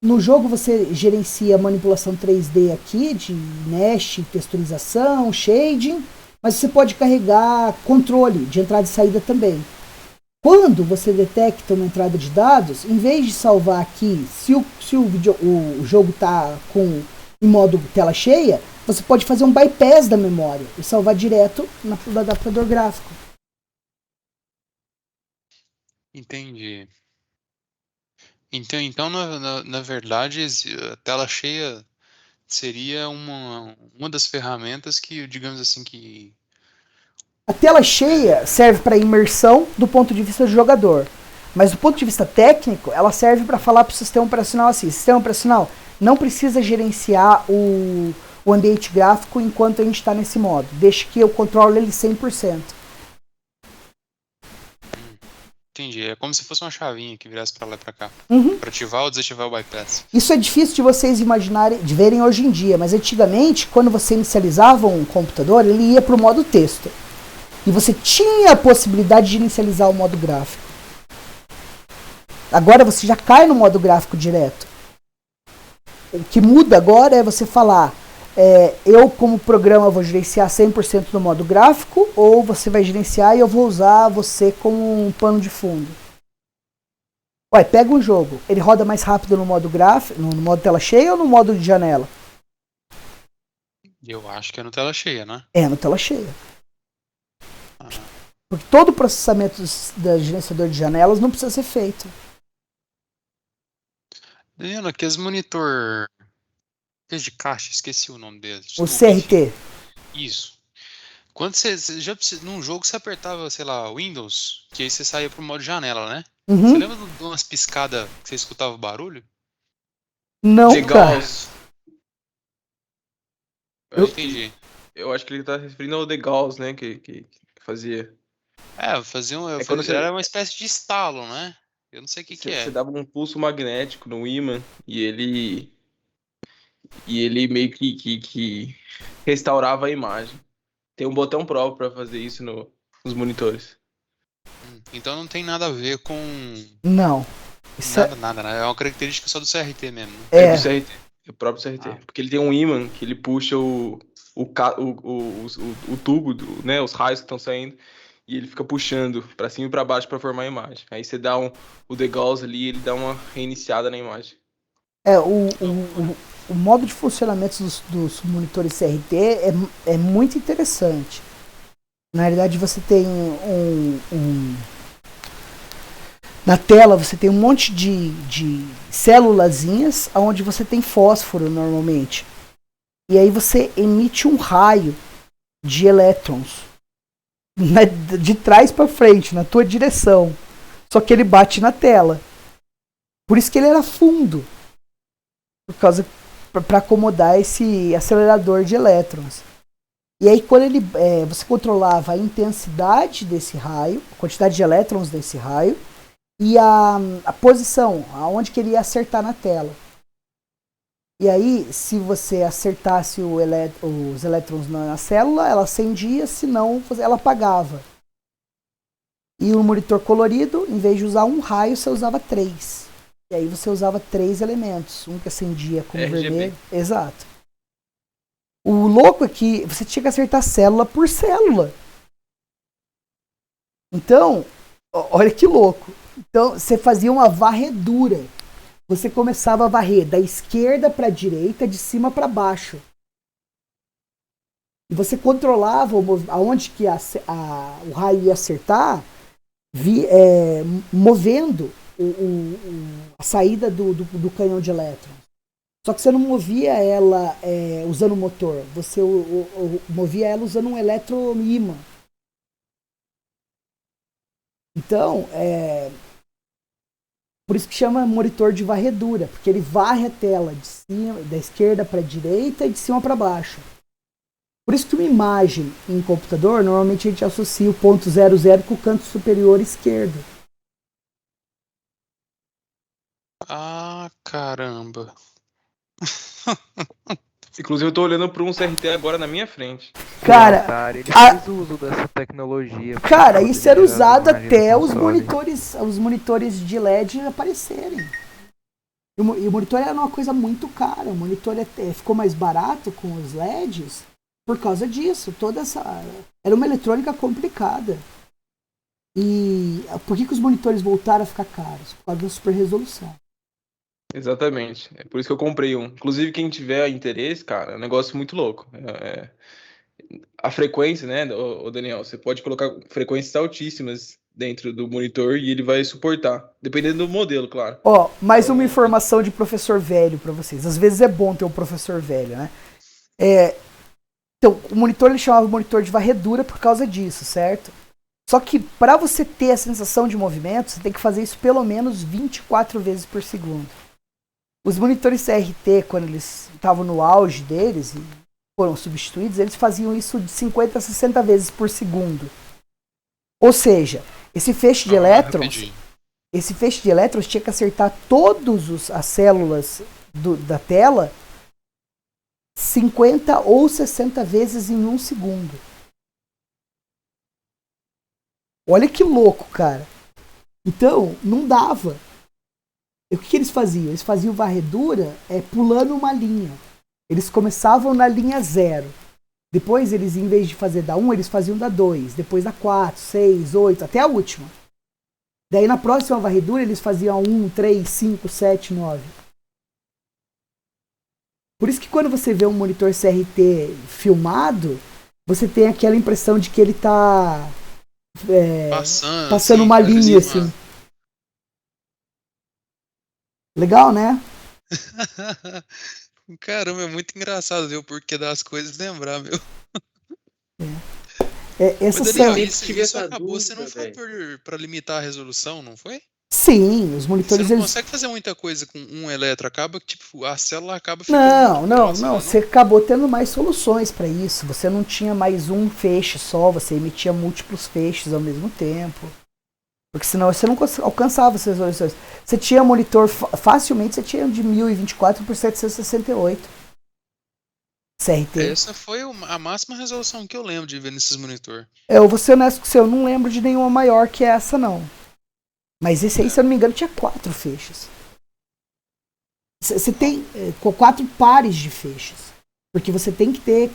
No jogo você gerencia a manipulação 3D aqui, de mesh, texturização, shading, mas você pode carregar controle de entrada e saída também. Quando você detecta uma entrada de dados, em vez de salvar aqui, se o jogo está em modo tela cheia, você pode fazer um bypass da memória e salvar direto no adaptador gráfico. Entendi. Então na verdade, a tela cheia seria uma das ferramentas que, digamos assim, que... A tela cheia serve para imersão do ponto de vista do jogador. Mas do ponto de vista técnico, ela serve para falar para o sistema operacional assim, sistema operacional não precisa gerenciar o ambiente gráfico enquanto a gente está nesse modo. Deixa que eu controlo ele 100%. Entendi. É como se fosse uma chavinha que virasse para lá e para cá. Para ativar ou desativar o bypass. Isso é difícil de vocês imaginarem, de verem hoje em dia, mas antigamente, quando você inicializava um computador, ele ia para o modo texto. E você tinha a possibilidade de inicializar o modo gráfico. Agora você já cai no modo gráfico direto. O que muda agora é você falar, eu como programa vou gerenciar 100% no modo gráfico, ou você vai gerenciar e eu vou usar você como um pano de fundo. Pega um jogo, ele roda mais rápido no modo gráfico, no modo tela cheia ou no modo de janela? Eu acho que é no tela cheia, né? É no tela cheia. Porque todo o processamento do gerenciador de janelas não precisa ser feito. Daniel, aqueles monitor. Aqueles de caixa, esqueci o nome deles. O Desculpa, enfim. CRT. Isso. Quando você num jogo você apertava, sei lá, Windows, que aí você saía pro modo janela, né? Você Uhum. lembra de umas piscadas que você escutava o barulho? Não, The cara. Gauss. Eu entendi. Eu acho que ele tá se referindo ao The Gauss, né? Que fazia. Quando era uma espécie de estalo, né? Eu não sei o que é. Você dava um pulso magnético no ímã e ele meio que restaurava a imagem. Tem um botão próprio pra fazer isso nos monitores. Então não tem nada a ver com. Não. Isso Nada. É uma característica só do CRT mesmo. Né? É do CRT. É o próprio CRT. Porque ele tem um ímã que ele puxa o tubo, né? Os raios que estão saindo. E ele fica puxando pra cima e pra baixo pra formar a imagem. Aí você dá o The Gauss ali e ele dá uma reiniciada na imagem. O modo de funcionamento dos monitores CRT é muito interessante. Na realidade, você tem na tela você tem um monte de célulazinhas onde você tem fósforo normalmente. E aí você emite um raio de elétrons de trás para frente, na tua direção. Só que ele bate na tela. Por isso que ele era fundo. Para acomodar esse acelerador de elétrons. E aí quando você controlava a intensidade desse raio, a quantidade de elétrons desse raio, e a posição, aonde que ele ia acertar na tela. E aí, se você acertasse os elétrons na célula, ela acendia, senão ela apagava. E o monitor colorido, em vez de usar um raio, você usava 3. E aí você usava 3 elementos. Um que acendia como RGB. vermelho. Exato. O louco é que você tinha que acertar célula por célula. Então, olha que louco. Então, você fazia uma varredura. Você começava a varrer da esquerda para a direita, de cima para baixo. E você controlava aonde que o raio ia acertar, movendo a saída do canhão de elétrons. Só que você não movia ela usando o motor. Você movia ela usando um eletroímã. Então, por isso que chama monitor de varredura, porque ele varre a tela de cima, da esquerda para a direita e de cima para baixo. Por isso que uma imagem em computador, normalmente a gente associa o ponto 00 com o canto superior esquerdo. Ah, caramba. Inclusive eu tô olhando para um CRT agora na minha frente. Cara, Ele fez uso dessa tecnologia. Cara, isso era usado imagens até no os console. monitores de LED aparecerem. E o monitor era uma coisa muito cara. O monitor ficou mais barato com os LEDs por causa disso. Era uma eletrônica complicada. E por que os monitores voltaram a ficar caros? Por causa da super resolução. Exatamente. É por isso que eu comprei um. Inclusive, quem tiver interesse, cara, é um negócio muito louco. A frequência, né, o Daniel, você pode colocar frequências altíssimas dentro do monitor e ele vai suportar, dependendo do modelo, claro. Ó, mais uma informação de professor velho pra vocês. Às vezes é bom ter um professor velho, né? Então, o monitor ele chamava monitor de varredura por causa disso, certo? Só que para você ter a sensação de movimento, você tem que fazer isso pelo menos 24 vezes por segundo. Os monitores CRT, quando eles estavam no auge deles e foram substituídos, eles faziam isso de 50 a 60 vezes por segundo. Ou seja, esse feixe de elétrons tinha que acertar todas as células da tela 50 ou 60 vezes em um segundo. Olha que louco, cara. Então, não dava. E o que eles faziam? Eles faziam varredura pulando uma linha. Eles começavam na linha 0. Depois, eles, em vez de fazer da 1, eles faziam da 2. Depois da 4, 6, 8, até a última. Daí, na próxima varredura, eles faziam 1, 3, 5, 7, 9. Por isso que quando você vê um monitor CRT filmado, você tem aquela impressão de que ele está passando uma linha, assim. Legal, né? Caramba, é muito engraçado ver o porquê das coisas lembrar, meu. Essa Mas, Daniel, célula. isso acabou, você não foi pra limitar a resolução, não foi? Sim, os Você monitores não eles. consegue fazer muita coisa com um eletro, acaba que tipo, a célula acaba ficando muito Não. próxima, Você acabou tendo mais soluções para isso. Você não tinha mais um feixe só, você emitia múltiplos feixes ao mesmo tempo. Porque senão você não alcançava essas resoluções. Você tinha monitor facilmente, você tinha de 1024 por 768 CRT. Essa foi a máxima resolução que eu lembro de ver nesses monitor. Eu vou ser honesto com você, eu não lembro de nenhuma maior que essa, não. Mas esse aí, se eu não me engano, tinha 4 feixes. Você tem 4 pares de feixes. Porque você tem que ter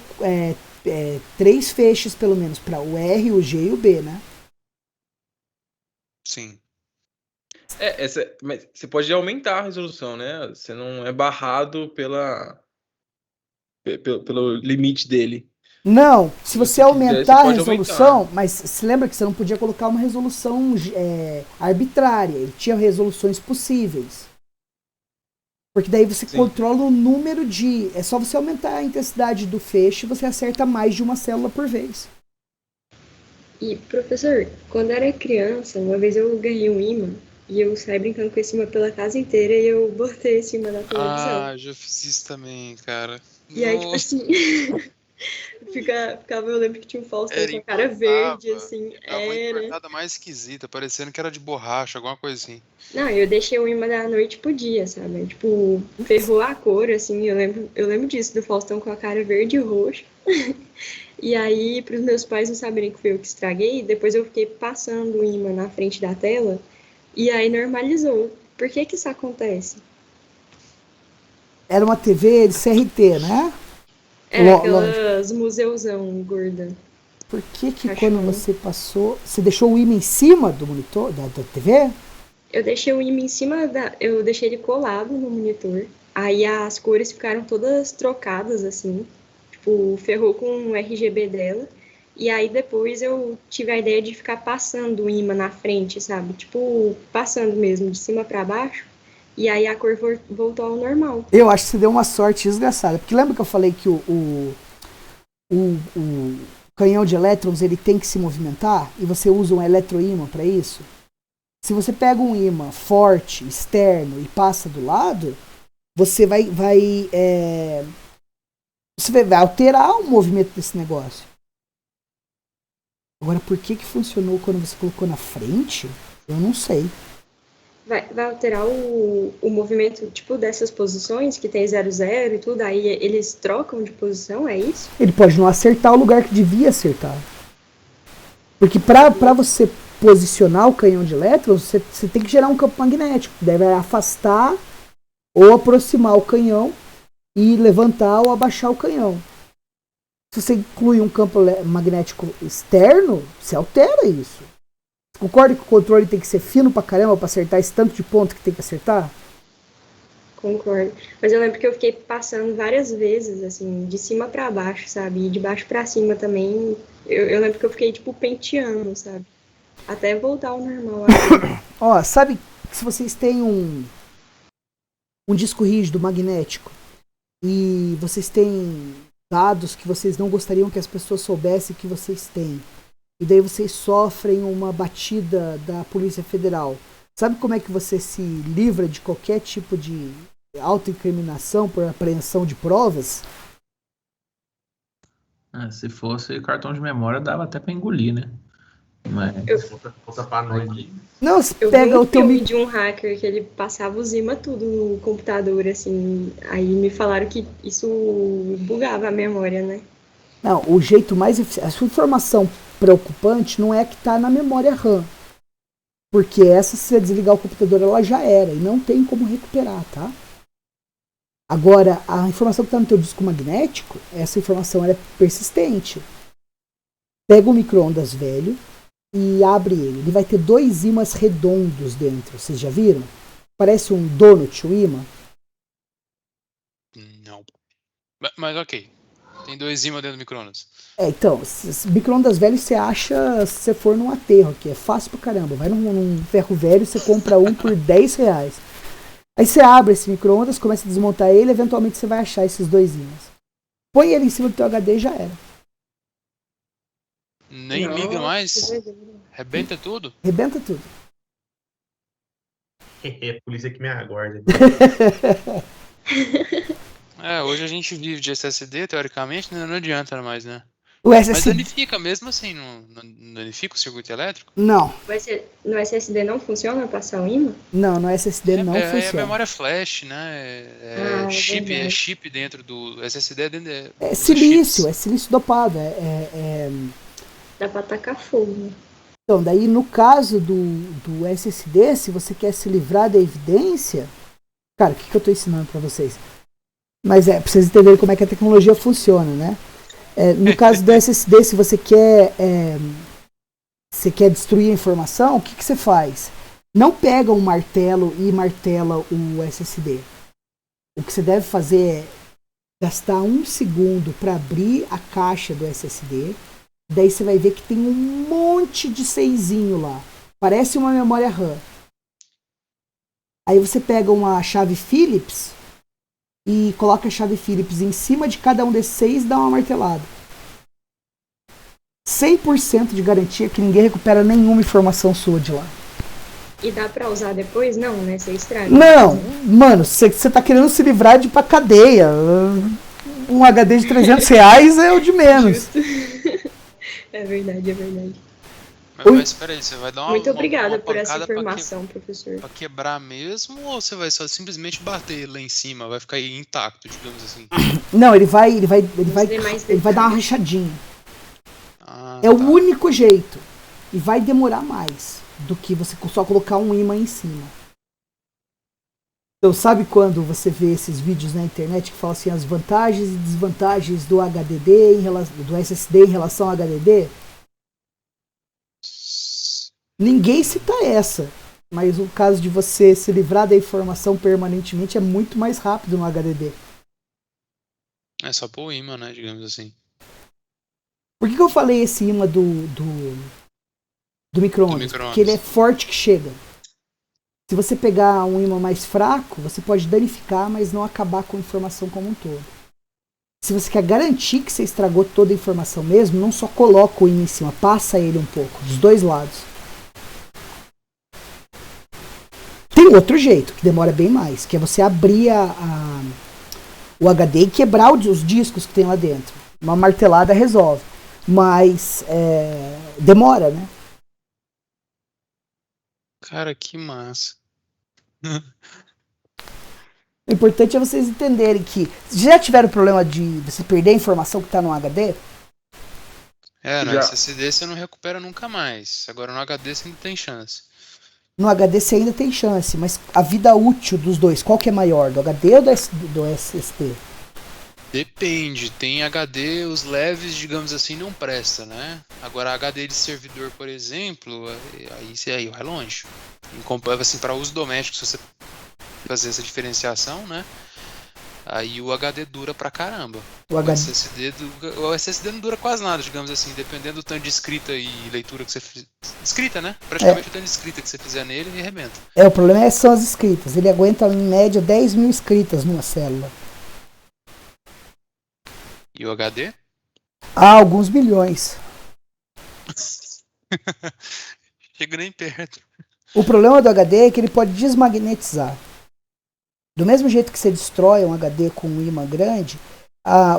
3 feixes, pelo menos, para o R, o G e o B, né? Sim. Mas você pode aumentar a resolução, né? Você não é barrado pelo limite dele. Não, se você aumentar a pode resolução, aumentar. mas se lembra que você não podia colocar uma resolução arbitrária, ele tinha resoluções possíveis. Porque daí você controla o número de... É só você aumentar a intensidade do feixe e você acerta mais de uma célula por vez. E, professor, quando eu era criança, uma vez eu ganhei um imã e eu saí brincando com esse imã pela casa inteira e eu botei esse imã na televisão. Ah, já fiz isso também, cara. E aí, tipo assim... eu lembro que tinha um Faustão com a cara importava, verde, assim. Ficava uma importada mais esquisita, parecendo que era de borracha, alguma coisa assim. Não, eu deixei o imã da noite pro dia, sabe? Tipo, ferrou a cor, assim. Eu lembro disso, do Faustão com a cara verde e roxa. E aí, pros meus pais não saberem que foi eu que estraguei, depois eu fiquei passando o imã na frente da tela e aí normalizou. Por que que isso acontece? Era uma TV de CRT, né? Aquelas museuzão gorda. Por que quando você passou... Você deixou o imã em cima do monitor, da TV? Eu deixei o imã em cima eu deixei ele colado no monitor. Aí as cores ficaram todas trocadas, assim. Tipo, ferrou com o RGB dela. E aí depois eu tive a ideia de ficar passando o imã na frente, sabe? Tipo, passando mesmo, de cima pra baixo. E aí a cor voltou ao normal. Eu acho que você deu uma sorte desgraçada. Porque lembra que eu falei que o canhão de elétrons ele tem que se movimentar? E você usa um eletroímã para isso? Se você pega um ímã forte, externo, e passa do lado, você vai alterar o movimento desse negócio. Agora, por que funcionou quando você colocou na frente? Eu não sei. Vai alterar o movimento, tipo, dessas posições, que tem 0,0 e tudo, aí eles trocam de posição, é isso? Ele pode não acertar o lugar que devia acertar. Porque para você posicionar o canhão de elétrons, você tem que gerar um campo magnético, que deve afastar ou aproximar o canhão e levantar ou abaixar o canhão. Se você inclui um campo magnético externo, você altera isso. Concorda que o controle tem que ser fino pra caramba pra acertar esse tanto de ponto que tem que acertar? Concordo. Mas eu lembro que eu fiquei passando várias vezes, assim, de cima pra baixo, sabe? E de baixo pra cima também. Eu lembro que eu fiquei, tipo, penteando, sabe? Até voltar ao normal. Ó, sabe que se vocês têm um disco rígido magnético e vocês têm dados que vocês não gostariam que as pessoas soubessem que vocês têm, e daí vocês sofrem uma batida da Polícia Federal, sabe como é que você se livra de qualquer tipo de autoincriminação por apreensão de provas? Se fosse cartão de memória, dava até pra engolir, né? Mas... Conta pra nós aí. Não, você eu pega vi o teu filme de um hacker que ele passava os imãs tudo no computador, assim. Aí me falaram que isso bugava a memória, né? Não, o jeito mais eficiente... A sua informação preocupante não é que está na memória RAM. Porque essa, se você desligar o computador, ela já era. E não tem como recuperar, tá? Agora, a informação que está no teu disco magnético, essa informação ela é persistente. Pega o micro-ondas velho e abre ele. Ele vai ter 2 ímãs redondos dentro. Vocês já viram? Parece um donut, o ímã. Não. Mas ok. Tem 2 ímãs dentro do micro-ondas. Então, micro-ondas velho você acha se você for num aterro, que é fácil pra caramba. Vai num ferro velho, você compra um por R$10. Aí você abre esse micro-ondas, começa a desmontar ele, eventualmente você vai achar esses 2 ímãs. Põe ele em cima do teu HD e já era. Nem liga mais? Rebenta tudo? Rebenta tudo. Polícia que me aguarda. Hoje a gente vive de SSD, teoricamente, né? Não adianta mais, né? O Mas SSD... danifica mesmo assim, não danifica o circuito elétrico? Não. No SSD não funciona passar o ímã? Não, no SSD não É funciona. memória flash, né? Ah, É verdade. chip dentro do SSD. É usa silício, chips. é silício dopado. Dá pra tacar fogo, né? Então, daí no caso do SSD, se você quer se livrar da evidência... Cara, o que eu tô ensinando pra vocês? Mas pra vocês entenderem como é que a tecnologia funciona, né? No caso do SSD, se você quer destruir a informação, o que você faz? Não pega um martelo e martela o SSD. O que você deve fazer é gastar 1 segundo para abrir a caixa do SSD. Daí você vai ver que tem um monte de seisinho lá. Parece uma memória RAM. Aí você pega uma chave Phillips e coloca a chave Phillips em cima de cada um desses 6 e dá uma martelada. 100% de garantia que ninguém recupera nenhuma informação sua de lá. E dá pra usar depois? Não, né? Você estraga. Não, mano, você tá querendo se livrar de ir pra cadeia. Um HD de R$300 é o de menos. Justo. É verdade, é verdade. Mas espera aí, você vai dar uma Muito obrigada uma por essa pancada informação, professor. pra quebrar mesmo, ou você vai só simplesmente bater lá em cima, vai ficar intacto, digamos assim? Não, ele vai mais dar uma rachadinha. Ah, É o único jeito. E vai demorar mais do que você só colocar um ímã em cima. Então, sabe quando você vê esses vídeos na internet que falam assim as vantagens e desvantagens do HDD do SSD em relação ao HDD? Ninguém cita essa. Mas o caso de você se livrar da informação permanentemente é muito mais rápido no HDD. É só pôr o imã, né, digamos assim. Por que eu falei esse imã do micro-ondas? Porque ele é forte que chega. Se você pegar um ímã mais fraco, você pode danificar, mas não acabar com a informação como um todo. Se você quer garantir que você estragou toda a informação mesmo, não só coloca o ímã em cima, passa ele um pouco, dos dois lados. Tem outro jeito, que demora bem mais, que é você abrir o HD e quebrar os discos que tem lá dentro. Uma martelada resolve. Mas demora, né? Cara, que massa. O importante é vocês entenderem que já tiveram problema de você perder a informação que está no HD? No Já. SSD você não recupera nunca mais. Agora no HD você ainda tem chance. No HD você ainda tem chance, mas a vida útil dos dois, qual que é maior? Do HD ou do SSD? Depende, tem HD, os leves, digamos assim, não presta, né? Agora HD de servidor, por exemplo, aí vai longe. Assim, para uso doméstico, se você fazer essa diferenciação, né? Aí o HD dura pra caramba. O SSD não dura quase nada, digamos assim, dependendo do tanto de escrita e leitura que você fizer. Escrita, né? Praticamente o tanto de escrita que você fizer nele, ele arrebenta. O problema são as escritas. Ele aguenta em média 10 mil escritas numa célula. E o HD? Alguns milhões. Chega nem perto. O problema do HD é que ele pode desmagnetizar. Do mesmo jeito que você destrói um HD com um ímã grande,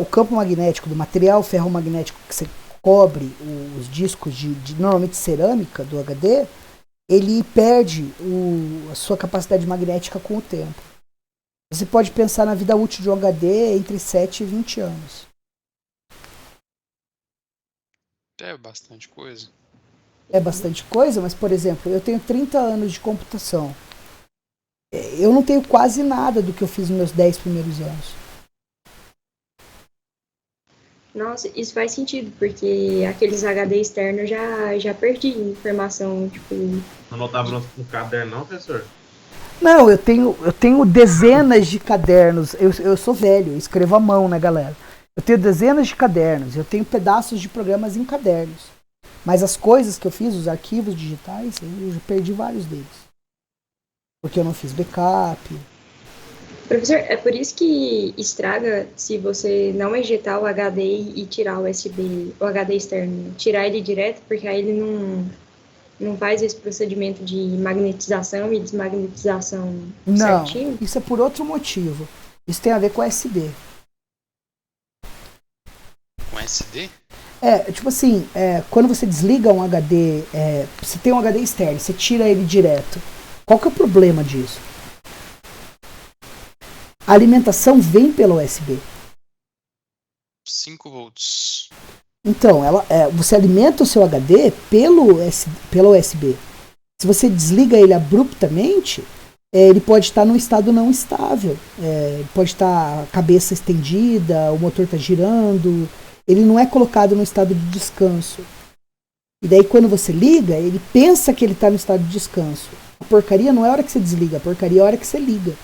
o campo magnético do material ferromagnético que você cobre os discos de normalmente cerâmica do HD, ele perde a sua capacidade magnética com o tempo. Você pode pensar na vida útil de um HD entre 7 e 20 anos. É bastante coisa. É bastante coisa, mas, por exemplo, eu tenho 30 anos de computação. Eu não tenho quase nada do que eu fiz nos meus 10 primeiros anos. Nossa, isso faz sentido, porque aqueles HD externos já perdi informação, tipo... Não notava no caderno não, professor? Não, eu tenho dezenas de cadernos. Eu sou velho, eu escrevo à mão, né, galera? Eu tenho dezenas de cadernos, eu tenho pedaços de programas em cadernos. Mas as coisas que eu fiz, os arquivos digitais, eu já perdi vários deles. Porque eu não fiz backup, Professor, é por isso que estraga se você não ejetar o HD e tirar o USB, o HD externo, tirar ele direto, porque aí ele não faz esse procedimento de magnetização e desmagnetização Não, certinho? isso é por outro motivo. Isso tem a ver com SD. Com SD? Tipo assim, quando você desliga um HD, você tem um HD externo, você tira ele direto. Qual que é o problema disso? A alimentação vem pelo USB. 5 volts. Então, você alimenta o seu HD pelo USB. Se você desliga ele abruptamente, ele pode estar num estado não estável. Pode estar a cabeça estendida, o motor está girando. Ele não é colocado no estado de descanso. E daí quando você liga, ele pensa que ele está no estado de descanso. A porcaria não é a hora que você desliga, a porcaria é a hora que você liga.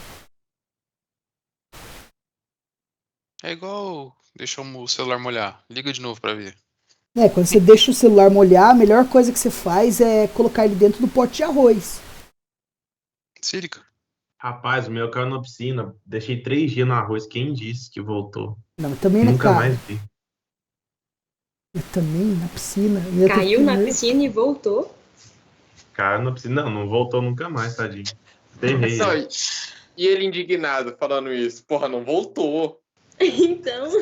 É igual deixar o celular molhar. Liga de novo pra ver. Quando você deixa o celular molhar, a melhor coisa que você faz é colocar ele dentro do pote de arroz. Sílica. Rapaz, o meu caiu na piscina. Deixei 3 dias no arroz. Quem disse que voltou? Não, também não Nunca cai. mais vi. Eu também, na piscina. Caiu na piscina e voltou? Caiu na piscina. Não voltou nunca mais, tadinho. Enterrei Não, ele. e ele indignado falando isso. Porra, não voltou. Então.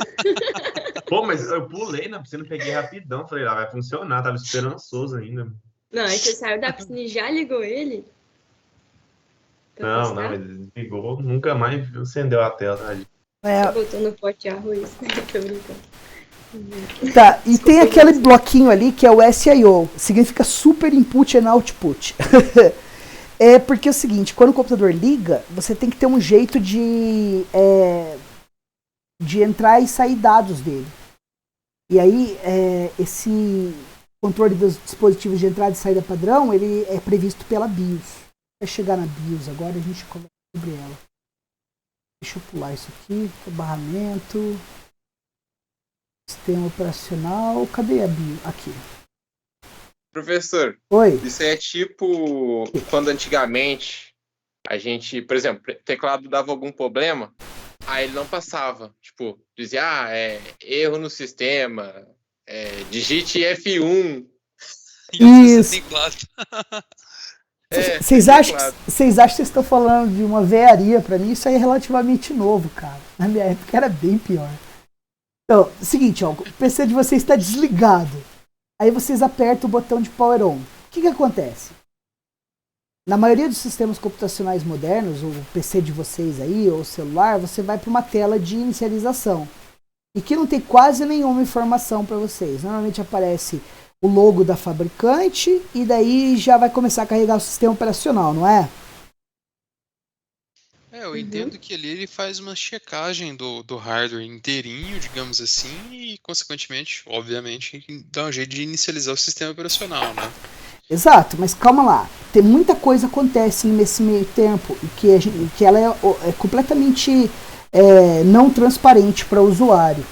Pô, mas eu pulei na piscina, peguei rapidão. Falei, vai funcionar. Tava esperançoso ainda. Não, aí você saiu da piscina e já ligou ele? Não, mas desligou. Nunca mais acendeu a tela, tadinho. Você botou no pote de arroz. Tô brincando. Tá, e tem aquele bloquinho ali que é o SIO, significa Super Input and Output. É porque é o seguinte, quando o computador liga, você tem que ter um jeito de entrar e sair dados dele. E aí, esse controle dos dispositivos de entrada e saída padrão, ele é previsto pela BIOS. Vai chegar na BIOS agora, a gente conversa sobre ela. Deixa eu pular isso aqui, barramento... Sistema operacional, cadê a BIOS? Aqui. Professor, Oi. Isso é tipo quando antigamente a gente, por exemplo, o teclado dava algum problema, aí ele não passava. Tipo, dizia, erro no sistema, digite F1. Isso. Vocês acham que vocês estão falando de uma vearia? Pra mim isso aí é relativamente novo, cara. Na minha época era bem pior. Então, seguinte, o PC de vocês está desligado. Aí vocês apertam o botão de Power On. O que acontece? Na maioria dos sistemas computacionais modernos, o PC de vocês aí, ou o celular, você vai para uma tela de inicialização. E que não tem quase nenhuma informação para vocês. Normalmente aparece o logo da fabricante e daí já vai começar a carregar o sistema operacional, não é? Eu entendo que ali ele faz uma checagem do hardware inteirinho, digamos assim, e consequentemente, obviamente, dá um jeito de inicializar o sistema operacional, né? Exato, mas calma lá. Tem muita coisa que acontece nesse meio tempo e que ela é completamente não transparente para o usuário.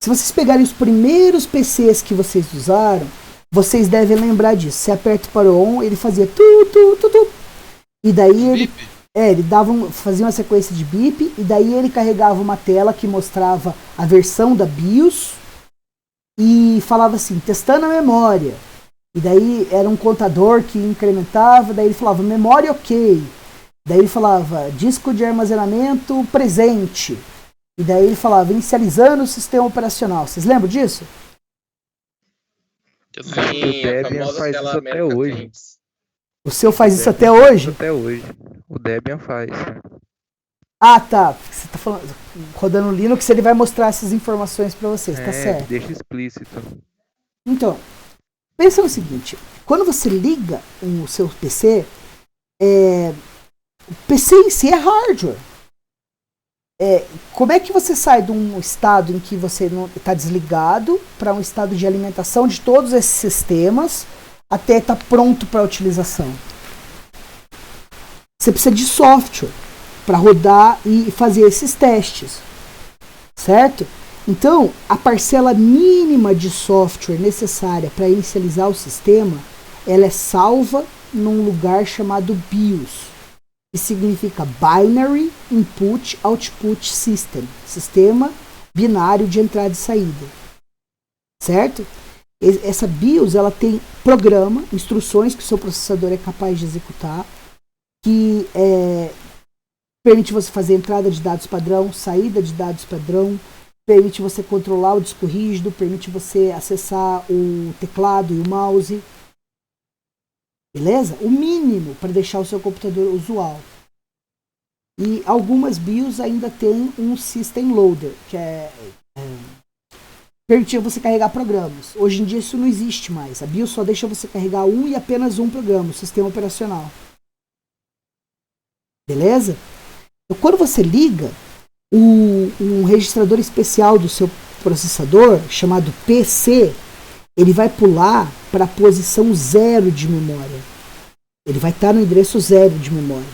Se vocês pegarem os primeiros PCs que vocês usaram, vocês devem lembrar disso. Você aperta o Power On, ele fazia tu. E daí ele fazia uma sequência de bip, e daí ele carregava uma tela que mostrava a versão da BIOS e falava assim, testando a memória. E daí era um contador que incrementava, daí ele falava memória ok. Daí ele falava disco de armazenamento presente. E daí ele falava inicializando o sistema operacional. Vocês lembram disso? O Debian faz isso até hoje. O seu faz isso até hoje? Até hoje. O Debian faz. Ah, tá. Você tá falando, rodando Linux, ele vai mostrar essas informações para vocês, tá certo? Deixa explícito. Então, pensa no seguinte, quando você liga o seu PC, o PC em si é hardware. Como é que você sai de um estado em que você está desligado para um estado de alimentação de todos esses sistemas até estar pronto para utilização? Você precisa de software para rodar e fazer esses testes, certo? Então, a parcela mínima de software necessária para inicializar o sistema, ela é salva num lugar chamado BIOS. que significa Binary Input Output System, sistema binário de entrada e saída, certo? Essa BIOS, ela tem programa, instruções que o seu processador é capaz de executar, que permite você fazer entrada de dados padrão, saída de dados padrão, permite você controlar o disco rígido, permite você acessar o teclado e o mouse. Beleza? O mínimo para deixar o seu computador usual. E algumas BIOS ainda tem um System Loader, que permitir você carregar programas. Hoje em dia isso não existe mais. A BIOS só deixa você carregar um e apenas um programa, o sistema operacional. Beleza? Então, quando você liga um registrador especial do seu processador, chamado PC, ele vai pular para a posição 0 de memória. Ele vai estar no endereço 0 de memória.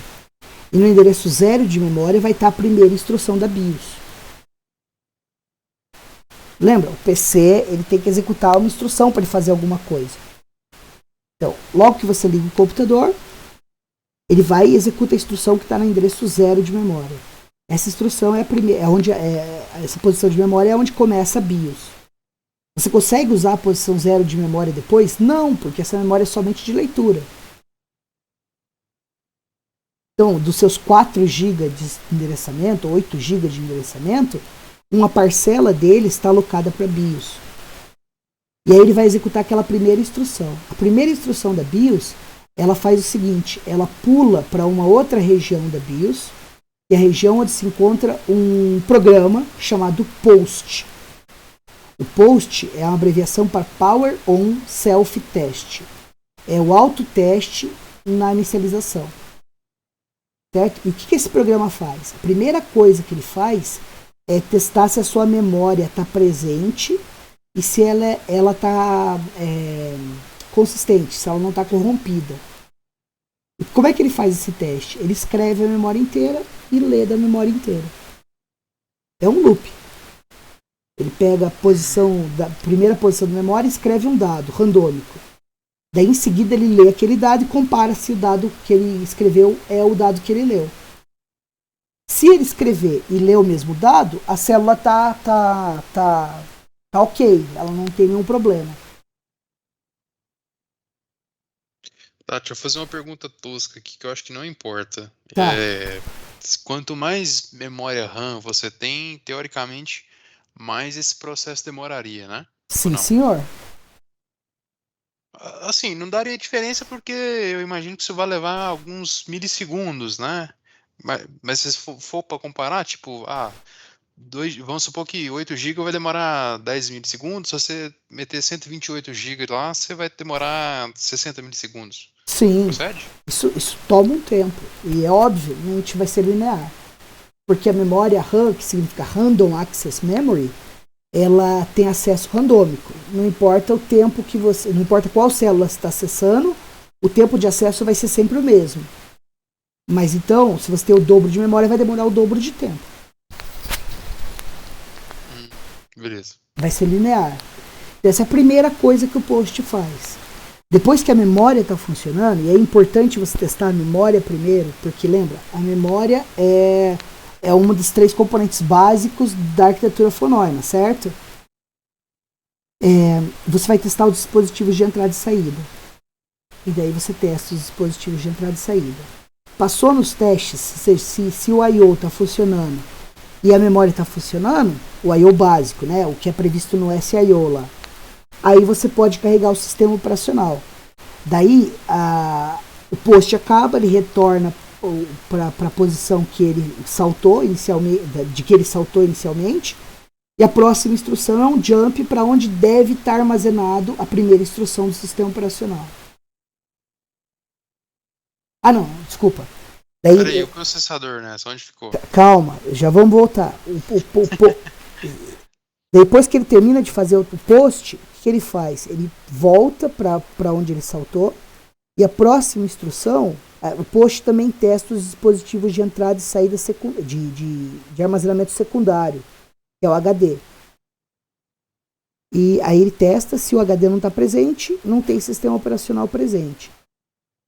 E no endereço 0 de memória vai estar a primeira instrução da BIOS. Lembra, o PC ele tem que executar uma instrução para ele fazer alguma coisa. Então, logo que você liga o computador, ele vai e executa a instrução que está no endereço 0 de memória. Essa instrução é a primeira, essa posição de memória é onde começa a BIOS. Você consegue usar a posição 0 de memória depois? Não, porque essa memória é somente de leitura. Então, dos seus 4 GB de endereçamento, 8 GB de endereçamento, uma parcela dele está alocada para BIOS. E aí ele vai executar aquela primeira instrução. A primeira instrução da BIOS, ela faz o seguinte, ela pula para uma outra região da BIOS, que é a região onde se encontra um programa chamado POST. O POST é uma abreviação para Power On Self Test. É o autoteste na inicialização. Certo? E o que esse programa faz? A primeira coisa que ele faz é testar se a sua memória está presente e se ela está consistente, se ela não está corrompida. E como é que ele faz esse teste? Ele escreve a memória inteira e lê da memória inteira. É um loop. Ele pega a primeira posição da memória e escreve um dado randômico. Daí em seguida ele lê aquele dado e compara se o dado que ele escreveu é o dado que ele leu. Se ele escrever e ler o mesmo dado, a célula tá ok, ela não tem nenhum problema. Tá, deixa eu fazer uma pergunta tosca aqui que eu acho que não importa. Tá. Quanto mais memória RAM você tem, teoricamente, mais esse processo demoraria, né? Sim, senhor. Assim, não daria diferença porque eu imagino que isso vai levar alguns milissegundos, né? Mas se for para comparar, tipo, vamos supor que 8 GB vai demorar 10 milissegundos, se você meter 128 GB lá, você vai demorar 60 milissegundos. Sim. Procede? Isso toma um tempo. E é obviamente vai ser linear. Porque a memória RAM, que significa Random Access Memory, ela tem acesso randômico. Não importa o tempo que você... Não importa qual célula você está acessando, o tempo de acesso vai ser sempre o mesmo. Mas então, se você tem o dobro de memória, vai demorar o dobro de tempo. Beleza. Vai ser linear. Essa é a primeira coisa que o POST faz. Depois que a memória está funcionando, e é importante você testar a memória primeiro, porque lembra, a memória é uma dos 3 componentes básicos da arquitetura fonóima, certo? Você vai testar os dispositivos de entrada e saída. E daí você testa os dispositivos de entrada e saída. Passou nos testes, se o I/O está funcionando e a memória está funcionando, o I/O básico, né, o que é previsto no SIO lá, aí você pode carregar o sistema operacional. Daí o POST acaba, ele retorna para a posição que ele saltou inicialmente, e a próxima instrução é um jump para onde deve estar armazenado a primeira instrução do sistema operacional. Não, desculpa. Peraí, o processador, né? Onde ficou? Calma, já vamos voltar. Depois que ele termina de fazer o POST, o que ele faz? Ele volta para onde ele saltou, e a próxima instrução, o POST também testa os dispositivos de entrada e saída de armazenamento secundário, que é o HD. E aí ele testa, se o HD não está presente, não tem sistema operacional presente.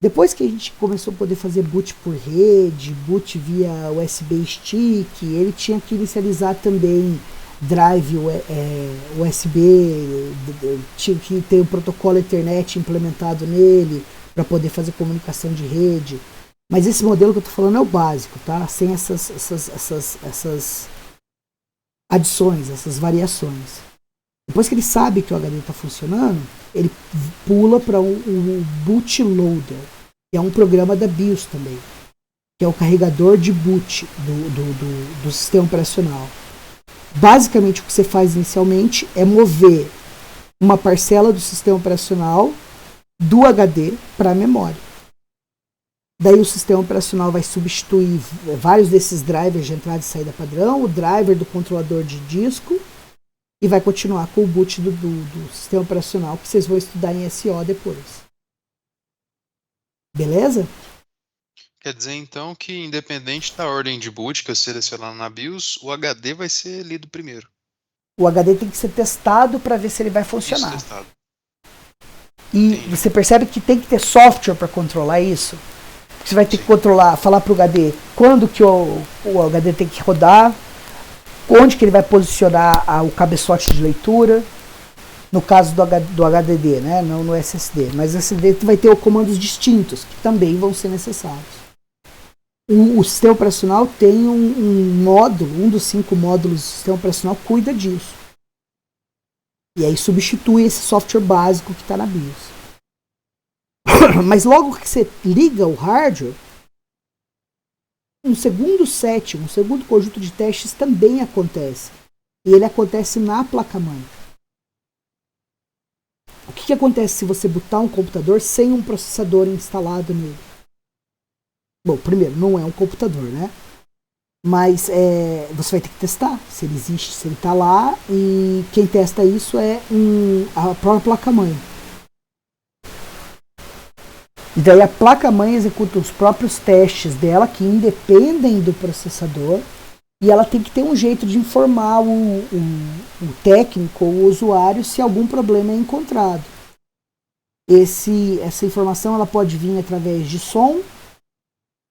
Depois que a gente começou a poder fazer boot por rede, boot via USB stick, ele tinha que inicializar também drive USB, tinha que ter um protocolo Ethernet implementado nele para poder fazer comunicação de rede. Mas esse modelo que eu estou falando é o básico, tá? Sem essas adições, essas variações. Depois que ele sabe que o HD está funcionando, ele pula para o bootloader, que é um programa da BIOS também, que é o carregador de boot do sistema operacional. Basicamente, o que você faz inicialmente é mover uma parcela do sistema operacional do HD para a memória. Daí o sistema operacional vai substituir vários desses drivers de entrada e saída padrão, o driver do controlador de disco, e vai continuar com o boot do sistema operacional, que vocês vão estudar em SO depois. Beleza? Quer dizer, então, que independente da ordem de boot que eu selecionar na BIOS, o HD vai ser lido primeiro. O HD tem que ser testado para ver se ele vai funcionar. Isso, testado. E você percebe que tem que ter software para controlar isso? Você vai ter que controlar, falar para o HD quando que o HD tem que rodar, onde que ele vai posicionar o cabeçote de leitura, no caso do HDD, né? Não no SSD. Mas o SSD vai ter comandos distintos, que também vão ser necessários. O sistema operacional tem um módulo, um dos 5 módulos do sistema operacional cuida disso. E aí substitui esse software básico que está na BIOS. Mas logo que você liga o hardware, um segundo set, um segundo conjunto de testes também acontece. E ele acontece na placa-mãe. O que acontece se você botar um computador sem um processador instalado nele? Bom, primeiro, não é um computador, né? Mas você vai ter que testar se ele existe, se ele está lá, e quem testa isso é a própria placa-mãe. E daí a placa-mãe executa os próprios testes dela, que independem do processador, e ela tem que ter um jeito de informar o técnico ou o usuário se algum problema é encontrado. Essa informação ela pode vir através de som,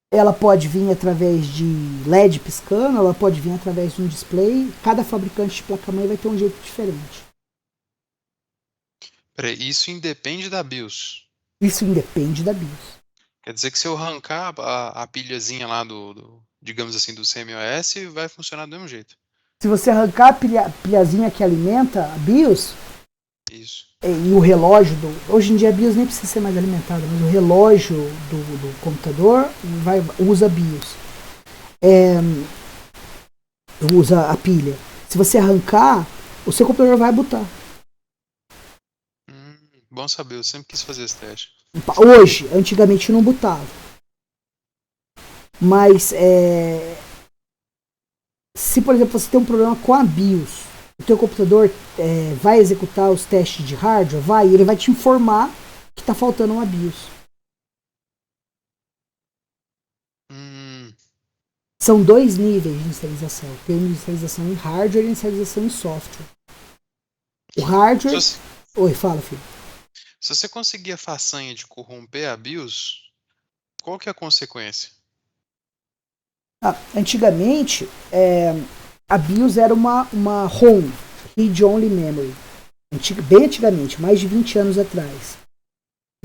ela pode vir através de LED piscando, ela pode vir através de um display. Cada fabricante de placa-mãe vai ter um jeito diferente. Peraí, isso independe da BIOS? Isso independe da BIOS. Quer dizer que se eu arrancar a pilhazinha lá digamos assim, do CMOS, vai funcionar do mesmo jeito? Se você arrancar a pilhazinha que alimenta a BIOS, isso. E o relógio, hoje em dia a BIOS nem precisa ser mais alimentada, mas o relógio do computador usa BIOS. Usa a pilha. Se você arrancar, o seu computador vai botar. Bom saber, eu sempre quis fazer esse teste. Hoje, antigamente não botava. Mas se, por exemplo, você tem um problema com a BIOS, o teu computador vai executar os testes de hardware, e ele vai te informar que está faltando uma BIOS. São 2 níveis de inicialização. Tem inicialização em hardware e inicialização em software. O hardware... Oi, fala, filho. Se você conseguir a façanha de corromper a BIOS, qual que é a consequência? Antigamente, a BIOS era uma ROM, Read Only Memory. Bem antigamente, mais de 20 anos atrás.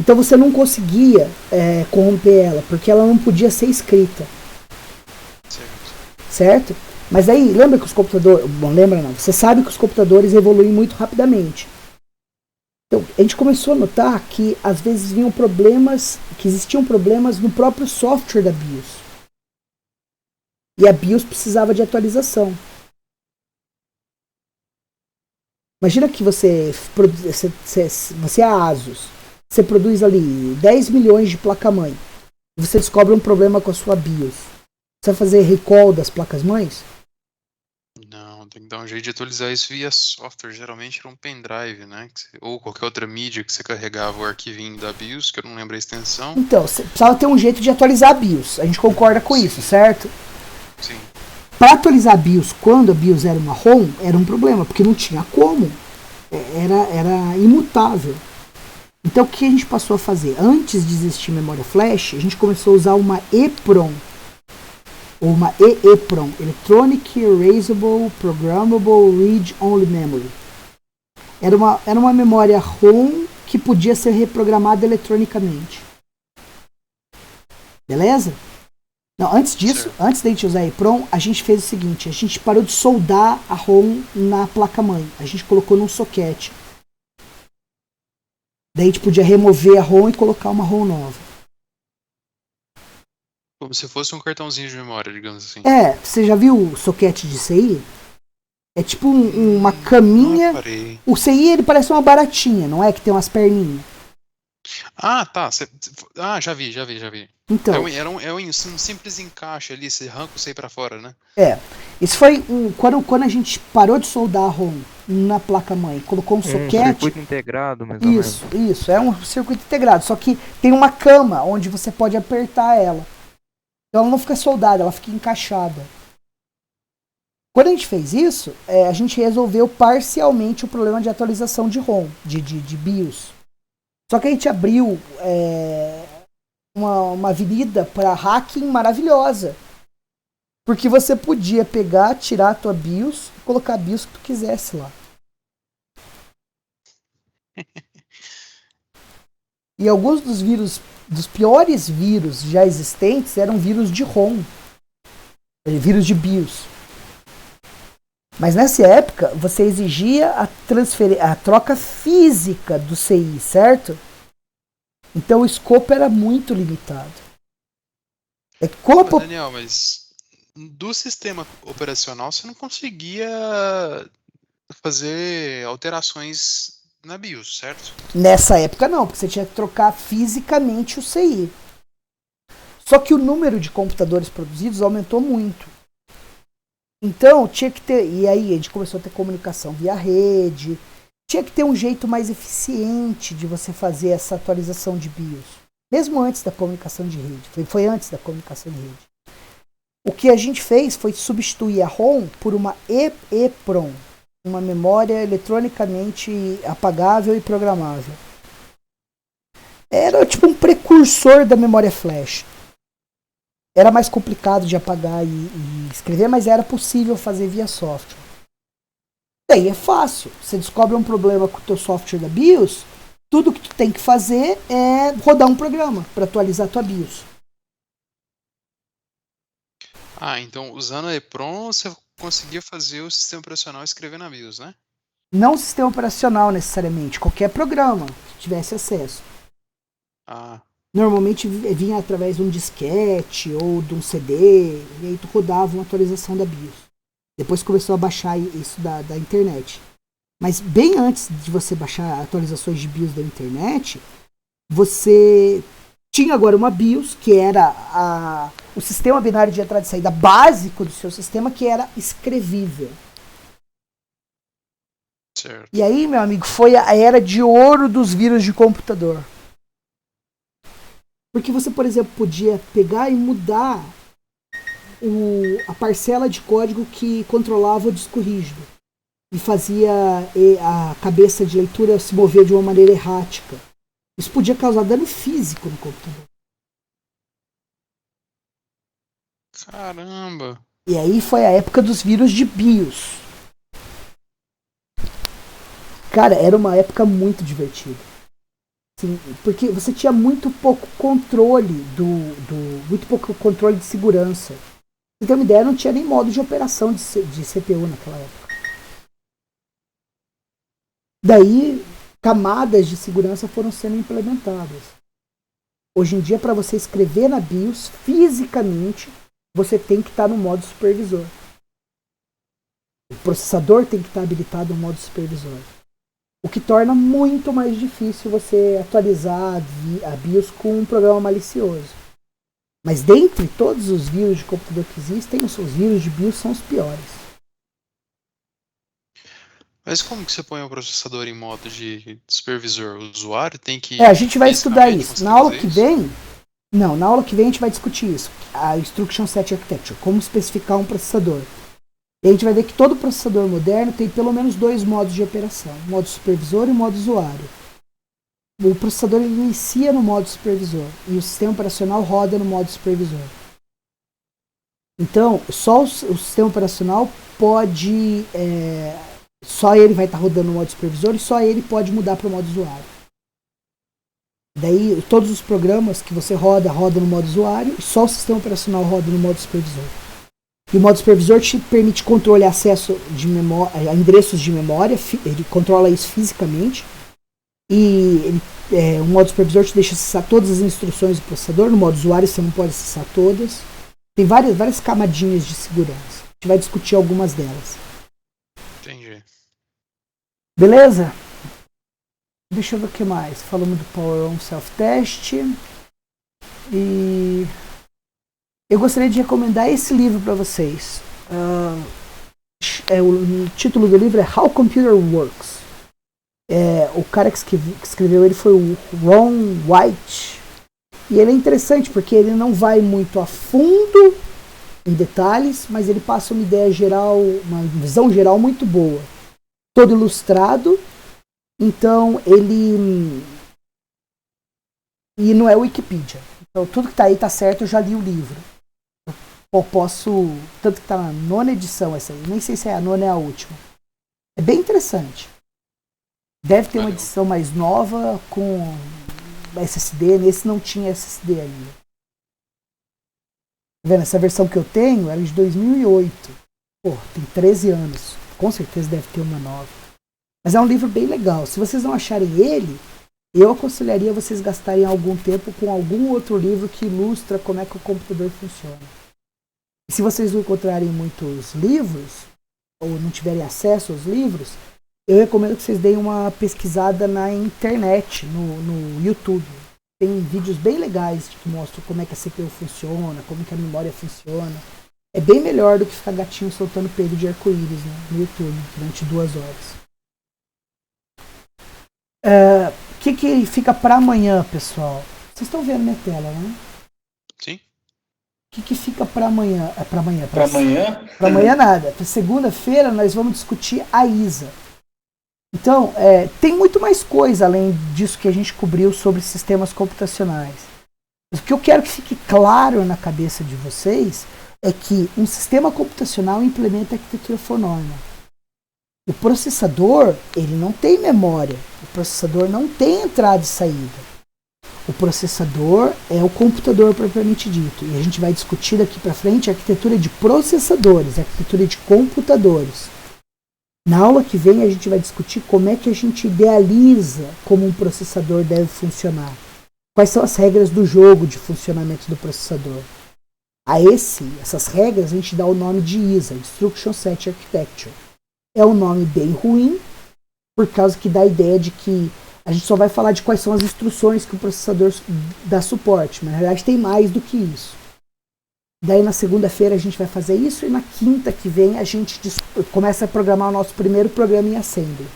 Então você não conseguia corromper ela, porque ela não podia ser escrita. Certo? Mas aí, lembra que os computadores... Bom, lembra não. Você sabe que os computadores evoluem muito rapidamente. Então, a gente começou a notar que às vezes vinham problemas, que existiam problemas no próprio software da BIOS. E a BIOS precisava de atualização. Imagina que você é a ASUS. Você produz ali 10 milhões de placa-mãe. E você descobre um problema com a sua BIOS. Você vai fazer recall das placas-mães? Não, tem que dar um jeito de atualizar isso via software. Geralmente era um pendrive, né? Ou qualquer outra mídia que você carregava o arquivinho da BIOS, que eu não lembro a extensão. Então, você precisava ter um jeito de atualizar a BIOS. A gente concorda com isso, certo? Sim. Para atualizar a BIOS, quando a BIOS era uma ROM, era um problema, porque não tinha como. Era imutável. Então o que a gente passou a fazer? Antes de existir memória flash, a gente começou a usar uma EEPROM, ou uma EEPROM, Electronic Erasable Programmable Read Only Memory. Era uma memória ROM que podia ser reprogramada eletronicamente. Beleza? Não, antes disso, antes da gente usar a EEPROM, a gente fez o seguinte, a gente parou de soldar a ROM na placa-mãe. A gente colocou num soquete. Daí a gente podia remover a ROM e colocar uma ROM nova. Como se fosse um cartãozinho de memória, digamos assim. Você já viu o soquete de CI? É tipo uma caminha. O CI ele parece uma baratinha, não é? Que tem umas perninhas. Ah, tá. Já vi. Então, É um simples encaixe ali, você arranca o CI pra fora, né? Isso foi quando a gente parou de soldar a ROM na placa-mãe, colocou um soquete. Um circuito integrado, mais ou menos. Isso, é um circuito integrado. Só que tem uma cama onde você pode apertar ela. Então ela não fica soldada, ela fica encaixada. Quando a gente fez isso, a gente resolveu parcialmente o problema de atualização de ROM, de BIOS. Só que a gente abriu uma avenida para hacking maravilhosa. Porque você podia pegar, tirar a tua BIOS e colocar a BIOS que tu quisesse lá. E alguns dos piores vírus já existentes eram vírus de ROM. Vírus de BIOS. Mas nessa época, você exigia a troca física do CI, certo? Então o escopo era muito limitado. Daniel, mas do sistema operacional você não conseguia fazer alterações na BIOS, certo? Nessa época não, porque você tinha que trocar fisicamente o CI. Só que o número de computadores produzidos aumentou muito. Então tinha que ter, e aí a gente começou a ter comunicação via rede, tinha que ter um jeito mais eficiente de você fazer essa atualização de BIOS. Mesmo antes da comunicação de rede, foi antes da comunicação de rede. O que a gente fez foi substituir a ROM por uma EEPROM, uma memória eletronicamente apagável e programável. Era tipo um precursor da memória flash. Era mais complicado de apagar e escrever, mas era possível fazer via software. Daí é fácil. Você descobre um problema com o teu software da BIOS, tudo que tu tem que fazer é rodar um programa para atualizar a tua BIOS. Então usando a EEPROM você conseguia fazer o sistema operacional escrever na BIOS, né? Não o sistema operacional necessariamente, qualquer programa que tivesse acesso. Normalmente vinha através de um disquete ou de um CD, e aí tu rodava uma atualização da BIOS. Depois começou a baixar isso da internet. Mas bem antes de você baixar atualizações de BIOS da internet, você tinha agora uma BIOS, que era o sistema binário de entrada e saída básico do seu sistema, que era escrevível. Certo. E aí, meu amigo, foi a era de ouro dos vírus de computador. Porque você, por exemplo, podia pegar e mudar a parcela de código que controlava o disco rígido. E fazia a cabeça de leitura se mover de uma maneira errática. Isso podia causar dano físico no computador. Caramba! E aí foi a época dos vírus de BIOS. Cara, era uma época muito divertida. Assim, porque você tinha muito pouco controle muito pouco controle de segurança. Pra ter uma ideia, não tinha nem modo de operação de CPU naquela época. Daí, camadas de segurança foram sendo implementadas. Hoje em dia, para você escrever na BIOS, fisicamente, você tem que estar no modo supervisor. O processador tem que estar habilitado no modo supervisor. O que torna muito mais difícil você atualizar a BIOS com um programa malicioso. Mas dentre todos os vírus de computador que existem, os vírus de BIOS são os piores. Mas como que você põe o processador em modo de supervisor? O usuário tem que... A gente vai estudar isso. Na aula que vem... Não, na aula que vem a gente vai discutir isso. A Instruction Set Architecture. Como especificar um processador. E a gente vai ver que todo processador moderno tem pelo menos 2 modos de operação. Modo supervisor e modo usuário. o processador ele inicia no modo supervisor e o sistema operacional roda no modo supervisor. Então, só o sistema operacional pode, só ele vai estar rodando no modo supervisor e só ele pode mudar para o modo usuário. Daí, todos os programas que você roda no modo usuário e só o sistema operacional roda no modo supervisor. E o modo supervisor te permite controle e acesso de a endereços de memória, ele controla isso fisicamente. E o modo supervisor te deixa acessar todas as instruções do processador. No modo usuário você não pode acessar todas. Tem várias camadinhas de segurança. A gente vai discutir algumas delas. Entendi. Beleza? Deixa eu ver o que mais. Falamos do Power On Self-Test. E eu gostaria de recomendar esse livro para vocês. O título do livro é How Computer Works. O cara que escreveu ele foi o Ron White. E ele é interessante porque ele não vai muito a fundo em detalhes, mas ele passa uma ideia geral, uma visão geral muito boa. Todo ilustrado. Então ele... E não é Wikipedia. Então tudo que está aí está certo, eu já li o livro. Eu posso... Tanto que está na 9ª edição essa aí. Nem sei se é a 9ª ou é a última. É bem interessante. Deve ter uma edição mais nova com SSD. Nesse não tinha SSD ainda. Tá vendo? Essa versão que eu tenho era de 2008. Pô, tem 13 anos. Com certeza deve ter uma nova. Mas é um livro bem legal. Se vocês não acharem ele, eu aconselharia vocês gastarem algum tempo com algum outro livro que ilustra como é que o computador funciona. E se vocês não encontrarem muitos livros, ou não tiverem acesso aos livros, eu recomendo que vocês deem uma pesquisada na internet, no YouTube. Tem vídeos bem legais que mostram como é que a CPU funciona, como que a memória funciona. É bem melhor do que ficar gatinho soltando pelo de arco-íris, né, no YouTube durante 2 horas. O que fica para amanhã, pessoal? Vocês estão vendo minha tela, né? Sim. O que fica para amanhã? Para amanhã? Para amanhã? Para amanhã nada. Para segunda-feira nós vamos discutir a ISA. Então, tem muito mais coisa além disso que a gente cobriu sobre sistemas computacionais. O que eu quero que fique claro na cabeça de vocês é que um sistema computacional implementa arquitetura for norma. O processador, ele não tem memória. O processador não tem entrada e saída. O processador é o computador propriamente dito. E a gente vai discutir daqui para frente a arquitetura de processadores, a arquitetura de computadores. Na aula que vem a gente vai discutir como é que a gente idealiza como um processador deve funcionar. Quais são as regras do jogo de funcionamento do processador. A essas regras a gente dá o nome de ISA, Instruction Set Architecture. É um nome bem ruim, por causa que dá a ideia de que a gente só vai falar de quais são as instruções que o processador dá suporte, mas na verdade tem mais do que isso. Daí na segunda-feira a gente vai fazer isso e na quinta que vem a gente começa a programar o nosso primeiro programa em Assembly.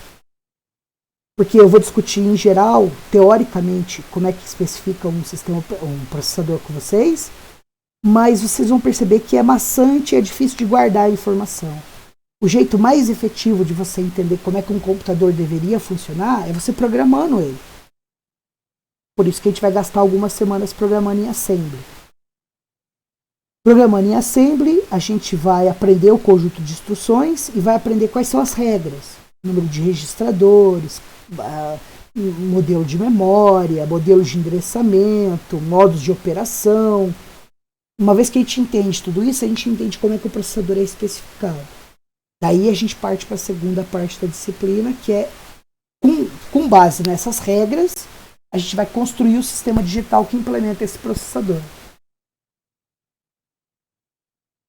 Porque eu vou discutir em geral, teoricamente, como é que especifica um processador com vocês, mas vocês vão perceber que é maçante e é difícil de guardar a informação. O jeito mais efetivo de você entender como é que um computador deveria funcionar é você programando ele. Por isso que a gente vai gastar algumas semanas programando em Assembly. Programando em Assembly, a gente vai aprender o conjunto de instruções e vai aprender quais são as regras. Número de registradores, modelo de memória, modelo de endereçamento, modos de operação. Uma vez que a gente entende tudo isso, a gente entende como é que o processador é especificado. Daí a gente parte para a segunda parte da disciplina, que é, com base nessas regras, a gente vai construir o sistema digital que implementa esse processador.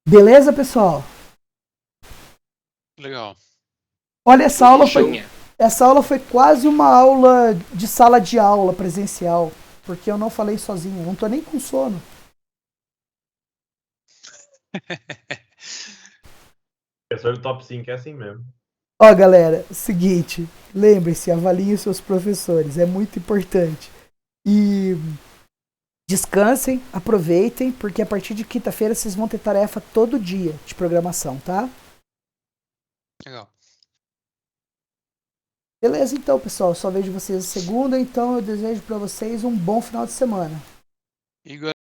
Beleza, pessoal? Legal. Olha, essa aula foi quase uma aula de sala de aula presencial, porque eu não falei sozinho, eu não estou nem com sono. Professor do top 5 é assim mesmo. Ó, galera, seguinte, lembre-se, avaliem os seus professores, é muito importante. E descansem, aproveitem, porque a partir de quinta-feira vocês vão ter tarefa todo dia de programação, tá? Legal. Beleza, então, pessoal. Só vejo vocês segunda, então eu desejo para vocês um bom final de semana. Igor,